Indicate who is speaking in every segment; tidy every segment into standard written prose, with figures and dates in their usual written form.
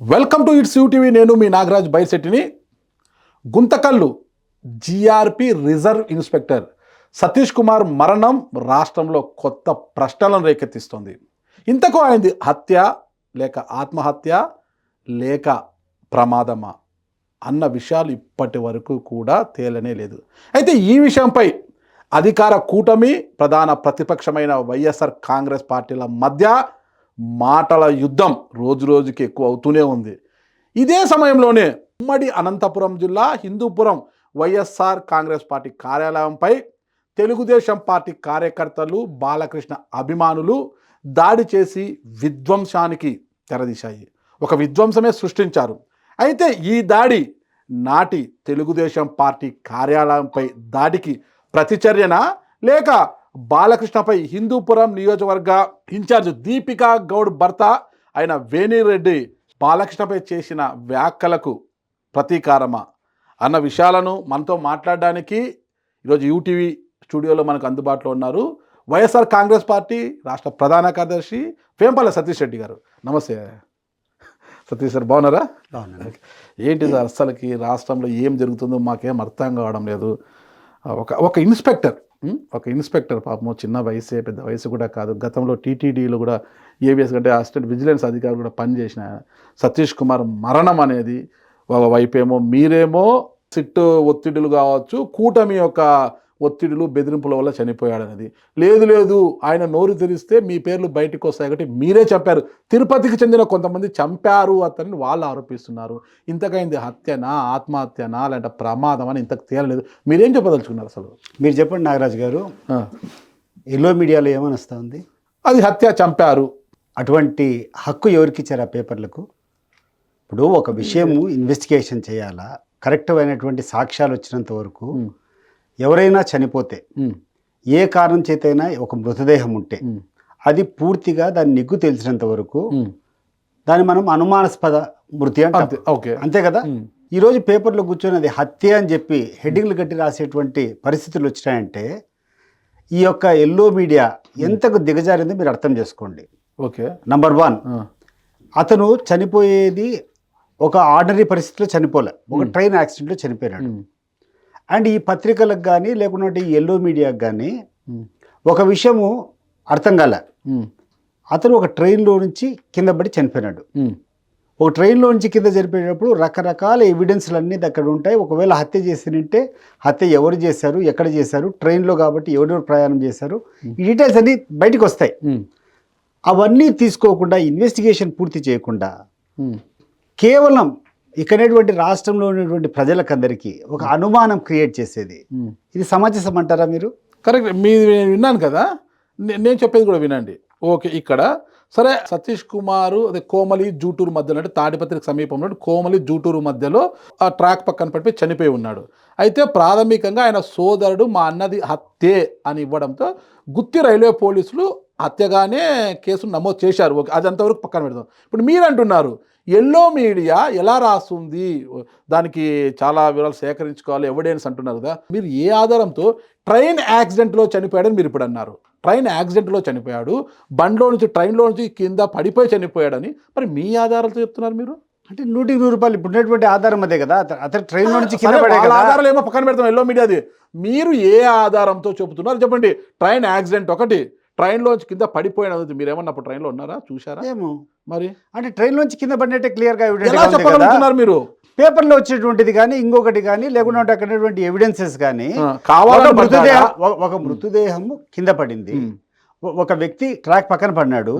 Speaker 1: Welcome to it's UTV. నేను మీ నాగరాజ్ బైసెట్టిని. Guntakal GRP reserve inspector Satish Kumar మరణం రాష్ట్రంలో కొత్త ప్రశ్నలను రేకెత్తిస్తోంది. ఇంతకు ఆయనది హత్య లేక ఆత్మహత్య లేక ప్రమాదమా అన్న విషయాలు ఇప్పటి వరకు కూడా తేలనే లేదు. అయితే ఈ విషయంపై అధికార కూటమి ప్రధాన ప్రతిపక్షమైన వైఎస్ఆర్ కాంగ్రెస్ పార్టీల మధ్య మాటల యుద్ధం రోజు రోజుకి ఎక్కువ అవుతూనే ఉంది. ఇదే సమయంలోనే ఉమ్మడి అనంతపురం జిల్లా హిందూపురం వైఎస్ఆర్ కాంగ్రెస్ పార్టీ కార్యాలయంపై తెలుగుదేశం పార్టీ కార్యకర్తలు బాలకృష్ణ అభిమానులు దాడి చేసి విధ్వంసానికి తెరదీశాయి. ఒక విధ్వంసమే సృష్టించారు. అయితే ఈ దాడి నాటి తెలుగుదేశం పార్టీ కార్యాలయంపై దాడికి ప్రతిచర్యనా లేక బాలకృష్ణపై హిందూపురం నియోజకవర్గ ఇన్ఛార్జ్ దీపికా గౌడ్ భర్త అయిన వేణిరెడ్డి బాలకృష్ణపై చేసిన వ్యాఖ్యలకు ప్రతీకారమా అన్న విషయాలను మనతో మాట్లాడడానికి ఈరోజు యూటీవీ స్టూడియోలో మనకు అందుబాటులో ఉన్నారు వైఎస్ఆర్ కాంగ్రెస్ పార్టీ రాష్ట్ర ప్రధాన కార్యదర్శి వేంపల్లి సతీష్ రెడ్డి గారు. నమస్తే సతీష్ సార్, బాగున్నారా? ఏంటి సార్ అసలుకి రాష్ట్రంలో ఏం జరుగుతుందో మాకేం అర్థం కావడం లేదు. ఒక ఇన్స్పెక్టర్ పాపం చిన్న వయసే, పెద్ద వయసు కూడా కాదు. గతంలో టీటీడీలో కూడా ఏబిఎస్ అంటే అసిస్టెంట్ విజిలెన్స్ అధికారి కూడా పనిచేసిన సతీష్ కుమార్ మరణం అనేది వైపేమో మీరేమో సిట్టు ఒత్తిడులు కావచ్చు, కూటమి యొక్క ఒత్తిడులు బెదిరింపుల వల్ల చనిపోయాడనేది. లేదు ఆయన నోరు తెరిస్తే మీ పేర్లు బయటకు వస్తాయి కాబట్టి మీరే చెప్పారు. తిరుపతికి చెందిన కొంతమంది చంపారు అతన్ని వాళ్ళు ఆరోపిస్తున్నారు. ఇంతకైంది హత్యనా ఆత్మహత్యనా లేదంటే ప్రమాదం అని ఇంతకు తేలలేదు. మీరేం చెప్పదలుచుకున్నారు అసలు?
Speaker 2: మీరు చెప్పండి నాగరాజు గారు. ఎల్లో మీడియాలో ఏమని వస్తూ ఉంది?
Speaker 1: అది హత్య, చంపారు.
Speaker 2: అటువంటి హక్కు ఎవరికి ఇచ్చారు ఆ పేపర్లకు? ఇప్పుడు ఒక విషయము ఇన్వెస్టిగేషన్ చేయాలా, కరెక్ట్ అయినటువంటి సాక్ష్యాలు వచ్చినంత వరకు ఎవరైనా చనిపోతే ఏ కారణం చేతైనా ఒక మృతదేహం ఉంటే అది పూర్తిగా దాని నిగ్గు తెలిసినంత వరకు దాన్ని మనం అనుమానాస్పద మృతి అంటే అంతే కదా. ఈరోజు పేపర్లో కూర్చొని అది హత్య అని చెప్పి హెడ్డింగ్లు కట్టి రాసేటువంటి పరిస్థితులు వచ్చినాయంటే ఈ యొక్క ఎల్లో మీడియా ఎంతకు దిగజారిందో మీరు అర్థం చేసుకోండి.
Speaker 1: ఓకే,
Speaker 2: నంబర్ 1, అతను చనిపోయేది ఒక ఆర్డినరీ పరిస్థితిలో చనిపోలే, ఒక ట్రైన్ యాక్సిడెంట్లో చనిపోయినాడు. అండ్ ఈ పత్రికలకు కానీ లేకుంటే ఈ ఎల్లో మీడియాకు కానీ ఒక విషయము అర్థం కాలే. అతను ఒక ట్రైన్లో నుంచి కింద పడి చనిపోయినాడు. ఒక ట్రైన్లో నుంచి కింద చనిపోయినప్పుడు రకరకాల ఎవిడెన్స్లు అన్నీ అక్కడ ఉంటాయి. ఒకవేళ హత్య చేసినంటే హత్య ఎవరు చేశారు, ఎక్కడ చేశారు, ట్రైన్లో కాబట్టి ఎవరెవరు ప్రయాణం చేశారు, ఈ డీటెయిల్స్ అన్నీ బయటకు వస్తాయి. అవన్నీ తీసుకోకుండా ఇన్వెస్టిగేషన్ పూర్తి చేయకుండా కేవలం ఇక్కడటువంటి రాష్ట్రంలో ఉన్నటువంటి ప్రజలకందరికీ ఒక అనుమానం క్రియేట్ చేసేది ఇది సమంజసం అంటారా మీరు?
Speaker 1: కరెక్ట్, మీరు విన్నాను కదా, నేను చెప్పేది కూడా వినండి. ఓకే, ఇక్కడ సరే సతీష్ కుమారు అదే కోమలి జూటూరు మధ్యలో అంటే తాడిపత్రికి సమీపంలో కోమలి జూటూరు మధ్యలో ఆ ట్రాక్ పక్కన పడిపోయి చనిపోయి ఉన్నాడు. అయితే ప్రాథమికంగా ఆయన సోదరుడు మా అన్నది హత్యే అని ఇవ్వడంతో గుత్తి రైల్వే పోలీసులు హత్యగానే కేసును నమోదు చేశారు. ఓకే, అది అంతవరకు పక్కన పెడదాం. ఇప్పుడు మీరు అంటున్నారు ఎల్లో మీడియా ఎలా రాస్తుంది, దానికి చాలా వివరాలు సేకరించుకోవాలి, ఎవిడెన్స్ అంటున్నారు కదా. మీరు ఏ ఆధారంతో ట్రైన్ యాక్సిడెంట్లో చనిపోయాడని మీరు ఇప్పుడు అన్నారు? ట్రైన్ యాక్సిడెంట్లో చనిపోయాడు, బండ్లో నుంచి ట్రైన్లో నుంచి కింద పడిపోయి చనిపోయాడని. మరి మీ ఆధారాలతో చెప్తున్నారు మీరు?
Speaker 2: అంటే 100 రూపాయలు ఇప్పుడు ఉన్నటువంటి ఆధారం అదే కదా, అతను ట్రైన్లో నుంచి కింద పడే
Speaker 1: ఆధారాలు ఏమో పక్కన పెడతాం ఎల్లో మీడియాది. మీరు ఏ ఆధారంతో చెబుతున్నారు చెప్పండి. ట్రైన్ యాక్సిడెంట్ ఒకటి, ట్రైన్లోంచి కింద పడిపోయినది మీరు ఏమన్నప్పుడు ట్రైన్లో ఉన్నారా, చూసారా?
Speaker 2: ఏమో
Speaker 1: మరి
Speaker 2: అంటే ట్రైన్లోంచి కింద పడినట్టే క్లియర్గా
Speaker 1: చెప్పగలుగుతున్నారు మీరు?
Speaker 2: పేపర్లో వచ్చేటువంటిది కానీ ఇంకొకటి కానీ లేకుంటే అక్కడ ఎవిడెన్సెస్ కానీ ఒక మృతదేహం కింద పడింది, ఒక వ్యక్తి ట్రాక్ పక్కన పడినాడు,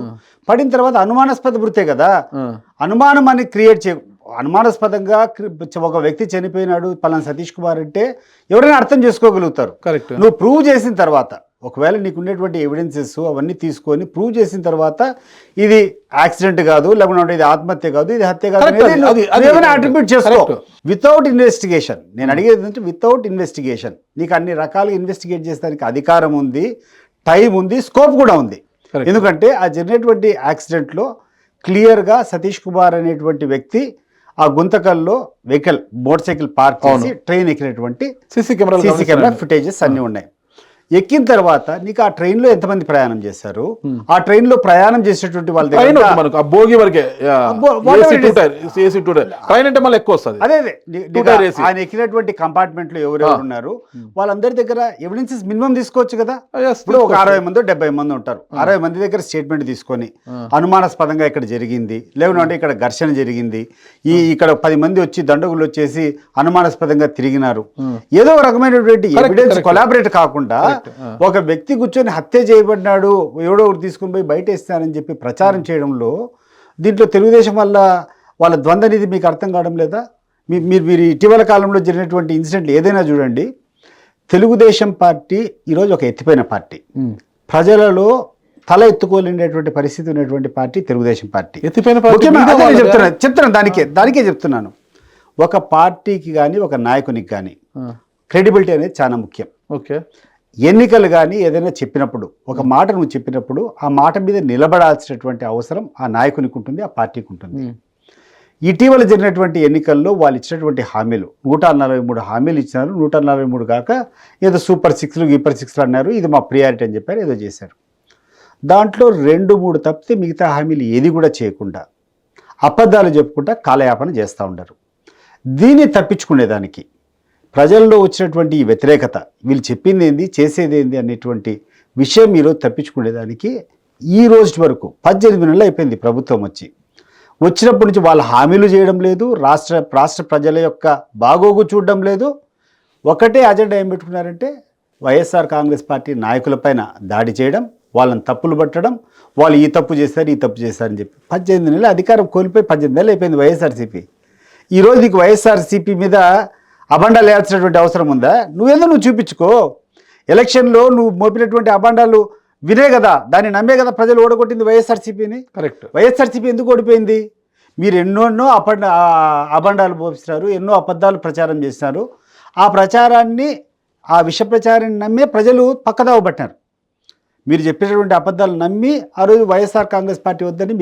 Speaker 2: పడిన తర్వాత అనుమానాస్పద మృతే కదా. అనుమానం అని క్రియేట్ అనుమానాస్పదంగా ఒక వ్యక్తి చనిపోయినాడు పలానా సతీష్ కుమార్ అంటే ఎవరైనా అర్థం చేసుకోగలుగుతారు.
Speaker 1: కరెక్ట్.
Speaker 2: నువ్వు ప్రూవ్ చేసిన తర్వాత ఒకవేళ నీకు ఉండేటువంటి ఎవిడెన్సెస్ అవన్నీ తీసుకొని ప్రూవ్ చేసిన తర్వాత ఇది యాక్సిడెంట్ కాదు, లేకుంటే ఇది ఆత్మహత్య కాదు, ఇది హత్య కాదు అట్రిబ్యూట్ చేసుకో. వితౌట్ ఇన్వెస్టిగేషన్, నేను అడిగేది ఏంటంటే వితౌట్ ఇన్వెస్టిగేషన్ నీకు అన్ని రకాలుగా ఇన్వెస్టిగేట్ చేసేదానికి అధికారం ఉంది, టైం ఉంది, స్కోప్ కూడా ఉంది. ఎందుకంటే ఆ జరిగినటువంటి యాక్సిడెంట్లో క్లియర్గా సతీష్ కుమార్ అనేటువంటి వ్యక్తి ఆ గుంతకల్లో మోటార్ సైకిల్ పార్క్ చేసి ట్రైన్ ఎక్కినటువంటి సీసీ కెమెరా ఫుటేజెస్ అన్నీ ఉన్నాయి. ఎక్కిన తర్వాత నీకు ఆ ట్రైన్లో ఎంతమంది ప్రయాణం చేశారు, ఆ ట్రైన్లో ప్రయాణం చేసేటువంటి వాళ్ళ
Speaker 1: ట్రైన్
Speaker 2: దగ్గర
Speaker 1: మనకు ఆ భోగి వరకే
Speaker 2: whatever it is.
Speaker 1: AC two tier train అంటే మళ్ళీ ఎక్కువ వస్తుంది.
Speaker 2: అదే
Speaker 1: Two-tier AC.
Speaker 2: ఆయన ఎక్కినటువంటి కంపార్ట్మెంట్ లో ఎవరెవరు ఉన్నారు వాళ్ళందరి దగ్గర ఎవిడెన్సెస్ మినిమం తీసుకోవచ్చు కదా. ఇప్పుడు ఒక 60 మంది 70 మంది ఉంటారు, 60 మంది దగ్గర స్టేట్మెంట్ తీసుకొని అనుమానాస్పదంగా ఇక్కడ జరిగింది, లేకుంటే ఇక్కడ ఘర్షణ జరిగింది, ఇక్కడ 10 మంది వచ్చి దండగులు వచ్చేసి అనుమానాస్పదంగా తిరిగినారు, ఏదో ఒక రకమైనటువంటి ఎవిడెన్స్ కొలాబరేట్ కాకుండా ఒక వ్యక్తి కూర్చొని హత్య చేయబడినాడు ఎవడో ఒకటి తీసుకుని పోయి బయట ఇస్తానని చెప్పి ప్రచారం చేయడంలో దీంట్లో తెలుగుదేశం వల్ల వాళ్ళ ద్వంద్వ అనేది మీకు అర్థం కావడం లేదా? మీరు ఇటీవల కాలంలో జరిగినటువంటి ఇన్సిడెంట్లు ఏదైనా చూడండి. తెలుగుదేశం పార్టీ ఈరోజు ఒక ఎత్తిపోయిన పార్టీ, ప్రజలలో తల ఎత్తుకోలేనటువంటి పరిస్థితి ఉన్నటువంటి పార్టీ తెలుగుదేశం పార్టీ. చెప్తున్నాను దానికే చెప్తున్నాను. ఒక పార్టీకి కానీ ఒక నాయకునికి కానీ క్రెడిబిలిటీ అనేది చాలా ముఖ్యం.
Speaker 1: ఓకే,
Speaker 2: ఎన్నికలు కానీ ఏదైనా చెప్పినప్పుడు ఒక మాట నువ్వు చెప్పినప్పుడు ఆ మాట మీద నిలబడాల్సినటువంటి అవసరం ఆ నాయకునికి ఉంటుంది, ఆ పార్టీకి ఉంటుంది. ఇటీవల జరిగినటువంటి ఎన్నికల్లో వాళ్ళు ఇచ్చినటువంటి హామీలు 143 హామీలు ఇచ్చినారు. 143 కాక ఏదో సూపర్ 6లు గీపర్ 6లు అన్నారు, ఇది మా ప్రియారిటీ అని చెప్పారు, ఏదో చేశారు. దాంట్లో 2-3 తప్పితే మిగతా హామీలు ఏది కూడా చేయకుండా అబద్ధాలు చెప్పుకుంటా కాలయాపన చేస్తూ ఉండరు. దీన్ని తప్పించుకునేదానికి ప్రజల్లో వచ్చినటువంటి ఈ వ్యతిరేకత, వీళ్ళు చెప్పింది ఏంది చేసేది ఏంది అనేటువంటి విషయం ఈరోజు తప్పించుకునేదానికి ఈ రోజు వరకు 18 నెలలు అయిపోయింది ప్రభుత్వం వచ్చినప్పటి నుంచి వాళ్ళ హామీలు చేయడం లేదు, రాష్ట్ర ప్రజల యొక్క బాగోగు చూడడం లేదు. ఒకటే అజెండా ఏం పెట్టుకున్నారంటే వైఎస్ఆర్ కాంగ్రెస్ పార్టీ నాయకులపైన దాడి చేయడం, వాళ్ళని తప్పులు పట్టడం, వాళ్ళు ఈ తప్పు చేశారని చెప్పి 18 నెలలు అధికారం కోల్పోయి 18 నెలలు అయిపోయింది వైఎస్ఆర్సీపీ. ఈరోజు నీకు వైఎస్ఆర్సీపీ మీద అబండాలు వేయాల్సినటువంటి అవసరం ఉందా? నువ్వు చూపించుకో. ఎలక్షన్లో నువ్వు మోపినటువంటి అబండాలు వినే కదా, దాన్ని నమ్మే కదా ప్రజలు ఓడగొట్టింది వైఎస్ఆర్సీపీని.
Speaker 1: కరెక్ట్.
Speaker 2: వైఎస్ఆర్సీపీ ఎందుకు ఓడిపోయింది? మీరు ఎన్నో అబండాలు మోపిస్తున్నారు, ఎన్నో అబద్ధాలు ప్రచారం చేసినారు. ఆ ప్రచారాన్ని, ఆ విష ప్రచారాన్ని నమ్మే ప్రజలు పక్కదావ పట్టినారు. మీరు చెప్పినటువంటి అబద్ధాలు నమ్మి ఆ రోజు వైఎస్ఆర్ కాంగ్రెస్ పార్టీ వద్దని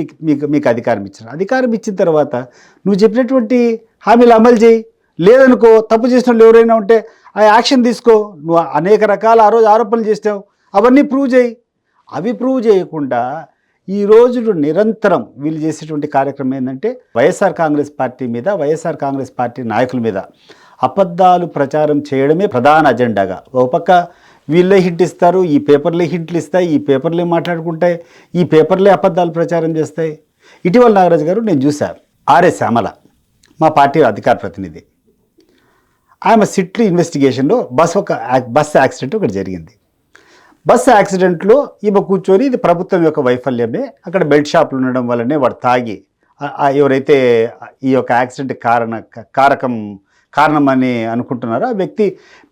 Speaker 2: మీకు అధికారం ఇచ్చారు. అధికారం ఇచ్చిన తర్వాత నువ్వు చెప్పినటువంటి హామీలు అమలు చేయి, లేదనుకో తప్పు చేసిన వాళ్ళు ఎవరైనా ఉంటే ఆ యాక్షన్ తీసుకో. నువ్వు అనేక రకాల ఆ రోజు ఆరోపణలు చేసావు, అవన్నీ ప్రూవ్ చేయి. అవి ప్రూవ్ చేయకుండా ఈ రోజు నిరంతరం వీళ్ళు చేసేటువంటి కార్యక్రమం ఏంటంటే వైఎస్ఆర్ కాంగ్రెస్ పార్టీ మీద, వైఎస్ఆర్ కాంగ్రెస్ పార్టీ నాయకుల మీద అబద్ధాలు ప్రచారం చేయడమే ప్రధాన అజెండాగా. ఒక పక్క వీళ్ళే హింట్ ఇస్తారు, ఈ పేపర్లే హింట్లు ఇస్తాయి, ఈ పేపర్లే మాట్లాడుకుంటాయి, ఈ పేపర్లే అబద్ధాలు ప్రచారం చేస్తాయి. ఇటీవల నాగరాజు గారు నేను చూశాను, ఆర్ఎస్ శ్యామల మా పార్టీ అధికార ప్రతినిధి, ఆమె సిట్లు ఇన్వెస్టిగేషన్లో బస్ యాక్సిడెంట్ ఒకటి జరిగింది. బస్ యాక్సిడెంట్లో ఈమె కూర్చొని ఇది ప్రభుత్వం యొక్క వైఫల్యమే, అక్కడ బెల్ట్ షాపులు ఉండడం వల్లనే వాడు తాగి ఎవరైతే ఈ యొక్క యాక్సిడెంట్ కారణమని అనుకుంటున్నారో ఆ వ్యక్తి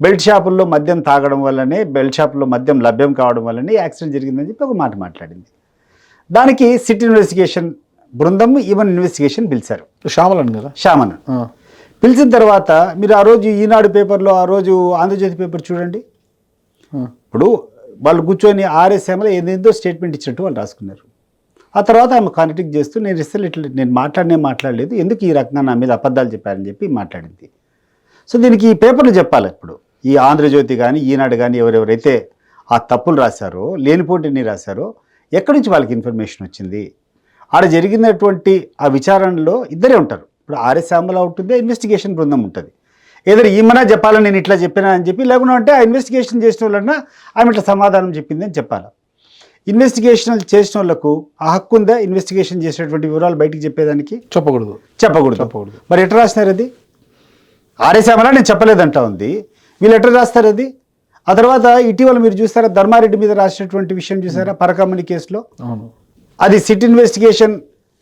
Speaker 2: బెల్ట్ షాపుల్లో మద్యం తాగడం వల్లనే, బెల్ట్ షాపుల్లో మద్యం లభ్యం కావడం వల్లనే యాక్సిడెంట్ జరిగిందని చెప్పి ఒక మాట మాట్లాడింది. దానికి సిట్ ఇన్వెస్టిగేషన్ బృందం ఈవెన్ ఇన్వెస్టిగేషన్ పిలిచారు. శ్యామన్ పిలిచిన తర్వాత మీరు ఆ రోజు ఈనాడు పేపర్లో, ఆ రోజు ఆంధ్రజ్యోతి పేపర్ చూడండి. ఇప్పుడు వాళ్ళు కూర్చొని ఆర్ఎస్ శ్యామల ఏదేందో స్టేట్మెంట్ ఇచ్చినట్టు వాళ్ళు రాసుకున్నారు. ఆ తర్వాత ఆమె కాంటాక్ట్ చేస్తూ నేను మాట్లాడలేదు, ఎందుకు ఈ రకంగా నా మీద అబద్ధాలు చెప్పారని చెప్పి మాట్లాడింది. సో దీనికి ఈ పేపర్లు చెప్పాలి. ఇప్పుడు ఈ ఆంధ్రజ్యోతి కానీ ఈనాడు కానీ ఎవరెవరైతే ఆ తప్పులు రాశారో, లేనిపోటీని రాశారో, ఎక్కడి నుంచి వాళ్ళకి ఇన్ఫర్మేషన్ వచ్చింది? ఆడ జరిగినటువంటి ఆ విచారణలో ఇద్దరే ఉంటారు. ఇప్పుడు ఆర్ఎస్ శ్యామల ఉంటుంది, ఇన్వెస్టిగేషన్ బృందం ఉంటుంది. ఏదైనా ఈమెనా చెప్పాలని నేను ఇట్లా చెప్పినా అని చెప్పి, లేకుండా అంటే ఆ ఇన్వెస్టిగేషన్ చేసిన వాళ్ళన్నా ఆమె ఇట్లా సమాధానం చెప్పింది అని చెప్పాలి. ఇన్వెస్టిగేషన్ చేసిన వాళ్ళకు ఆ హక్కు ఉందా ఇన్వెస్టిగేషన్ చేసేటువంటి వివరాలు బయటికి చెప్పేదానికి? చెప్పకూడదు. మరి ఎట్లా రాసినారు అది? ఆర్ఎస్ శ్యామల నేను చెప్పలేదంటా ఉంది, వీళ్ళు ఎట్లా రాస్తారు అది? ఆ తర్వాత ఇటీవల మీరు చూసారా ధర్మారెడ్డి మీద రాసినటువంటి విషయం చూసారా, పరకమ్మని కేసులో? అది సిట్ ఇన్వెస్టిగేషన్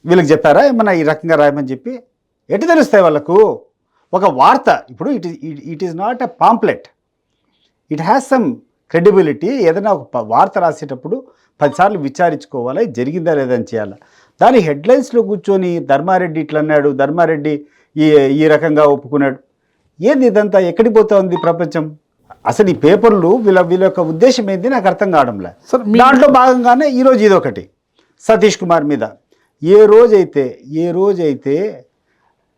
Speaker 2: వీళ్ళకి చెప్పారా ఏమన్నా ఈ రకంగా రాయమని చెప్పి? ఎటు తెలుస్తాయి వాళ్ళకు? ఒక వార్త ఇప్పుడు it is not a pamphlet, it has some credibility. ఏదైనా ఒక వార్త రాసేటప్పుడు 10 సార్లు విచారించుకోవాలి, జరిగిందా లేదని చేయాలి. దాని హెడ్లైన్స్లో కూర్చొని ధర్మారెడ్డి ఇట్లా అన్నాడు, ధర్మారెడ్డి ఈ రకంగా ఒప్పుకున్నాడు, ఏంది ఇదంతా? ఎక్కడికి పోతా ఉంది ప్రపంచం? అసలు ఈ పేపర్లు వీళ్ళ యొక్క ఉద్దేశం ఏంది నాకు అర్థం కావడంలే. దాంట్లో భాగంగానే ఈరోజు ఇదొకటి సతీష్ కుమార్ మీద. ఏ రోజైతే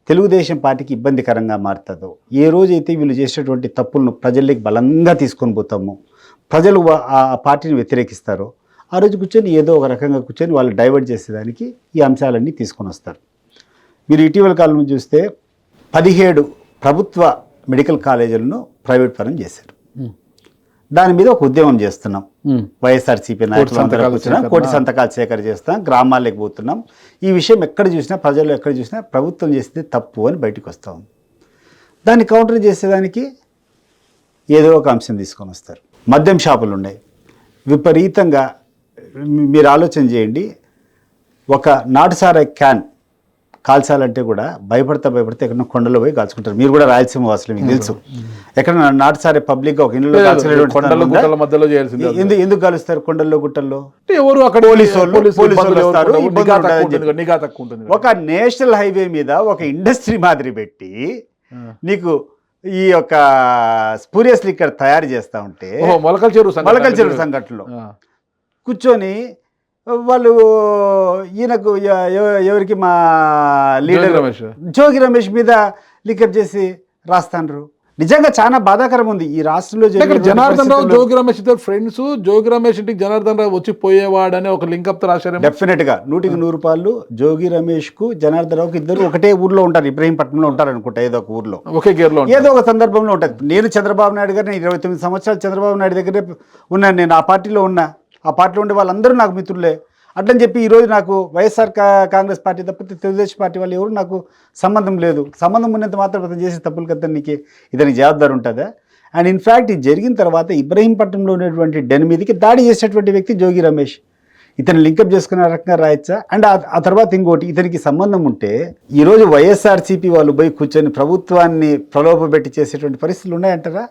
Speaker 2: తెలుగుదేశం పార్టీకి ఇబ్బందికరంగా మారుతుందో, ఏ రోజైతే వీళ్ళు చేసేటువంటి తప్పులను ప్రజల్లోకి బలంగా తీసుకొని పోతామో, ప్రజలు ఆ పార్టీని వ్యతిరేకిస్తారో ఆ రోజు కూర్చొని ఏదో ఒక రకంగా కూర్చొని వాళ్ళు డైవర్ట్ చేసేదానికి ఈ అంశాలన్నీ తీసుకొని వస్తారు. మీరు ఇటీవల కాలంలో చూస్తే 17 ప్రభుత్వ మెడికల్ కాలేజీలను ప్రైవేట్ పరం చేశారు. దాని మీద ఒక ఉద్యమం చేస్తున్నాం. వైఎస్ఆర్సీపీ నాయకులందరూ కూర్చున్నాం, కోటి సంతకాలు సేకరణ చేస్తున్నాం, గ్రామాలకు పోతున్నాం. ఈ విషయం ఎక్కడ చూసినా, ప్రజలు ఎక్కడ చూసినా ప్రభుత్వం చేస్తే తప్పు అని బయటకు వస్తాం. దాన్ని కౌంటర్ చేసేదానికి ఏదో ఒక అంశం తీసుకొని వస్తారు. మద్యం షాపులు ఉన్నాయి విపరీతంగా. మీరు ఆలోచన చేయండి, ఒక నాటుసారా క్యాన్ కాల్చాలంటే కూడా భయపడతా ఎక్కడ కొండలో పోయి కాల్చుకుంటారు. మీరు కూడా రాయలసీమ వాసులు, మీకు తెలుసు. ఎక్కడ నాటుసారే పబ్లిక్గా ఒక ఇంట్లో ఎందుకు కాలుస్తారు? కొండల్లో గుట్టల్లో
Speaker 1: ఎవరు అక్కడ
Speaker 2: పోలీసులు వస్తారు. ఒక నేషనల్ హైవే మీద ఒక ఇండస్ట్రీ మాదిరి పెట్టి నీకు ఈ యొక్క స్పూరియస్ లిక్కర్ తయారు చేస్తా ఉంటే
Speaker 1: మొలకల చెరువు
Speaker 2: సంఘటనలో కూర్చొని వాళ్ళు ఈయనకు ఎవరికి మా లీడర్ జోగి రమేష్ మీద లిక్కర్ చేసి రాస్తాండ్రు. నిజంగా చాలా బాధాకరం ఉంది ఈ రాష్ట్రంలో.
Speaker 1: జనార్దన్ రావు జోగి రమేష్ ఇద్దరు ఫ్రెండ్స్. జోగి రమేష్ ఇంటికి జనార్దన్ రావు వచ్చి పోయేవాడని ఒక లింకప్ రాశారు.
Speaker 2: డెఫినెట్ గా 100% జోగి రమేష్ కు జనార్దన్ రావుకి ఇద్దరు ఒకటే ఊర్లో ఉంటారు, ఇబ్రహీంపట్నంలో ఉంటారు అనుకుంటా, ఏదో ఒక ఊర్లో,
Speaker 1: ఒకే గేర్లో,
Speaker 2: ఏదో ఒక సందర్భంలో ఉంటుంది. నేను చంద్రబాబు నాయుడు గారు 29 సంవత్సరాలు చంద్రబాబు నాయుడు దగ్గరే ఉన్నాను. నేను ఆ పార్టీలో ఉన్నా. ఆ పార్టీలో ఉండే వాళ్ళందరూ నాకు మిత్రులే. అట్లని చెప్పి ఈరోజు నాకు వైఎస్ఆర్ కాంగ్రెస్ పార్టీ తప్పితే తెలుగుదేశం పార్టీ వాళ్ళు ఎవరు నాకు సంబంధం లేదు. సంబంధం ఉన్నంత మాత్రం అతను చేసే తప్పులు కదా నీకు ఇతనికి జవాబారు ఉంటుందా? అండ్ ఇన్ఫ్యాక్ట్ ఇది జరిగిన తర్వాత ఇబ్రహీంపట్నంలో ఉన్నటువంటి డెన్ మీదకి దాడి చేసేటువంటి వ్యక్తి జోగి రమేష్. ఇతను లింకప్ చేసుకునే రకంగా రాయొచ్చా? అండ్ ఆ తర్వాత ఇంకోటి, ఇతనికి సంబంధం ఉంటే ఈరోజు వైఎస్ఆర్సీపీ వాళ్ళు పోయి కూర్చొని ప్రభుత్వాన్ని ప్రలోభపెట్టి చేసేటువంటి పరిస్థితులు ఉన్నాయంటారా?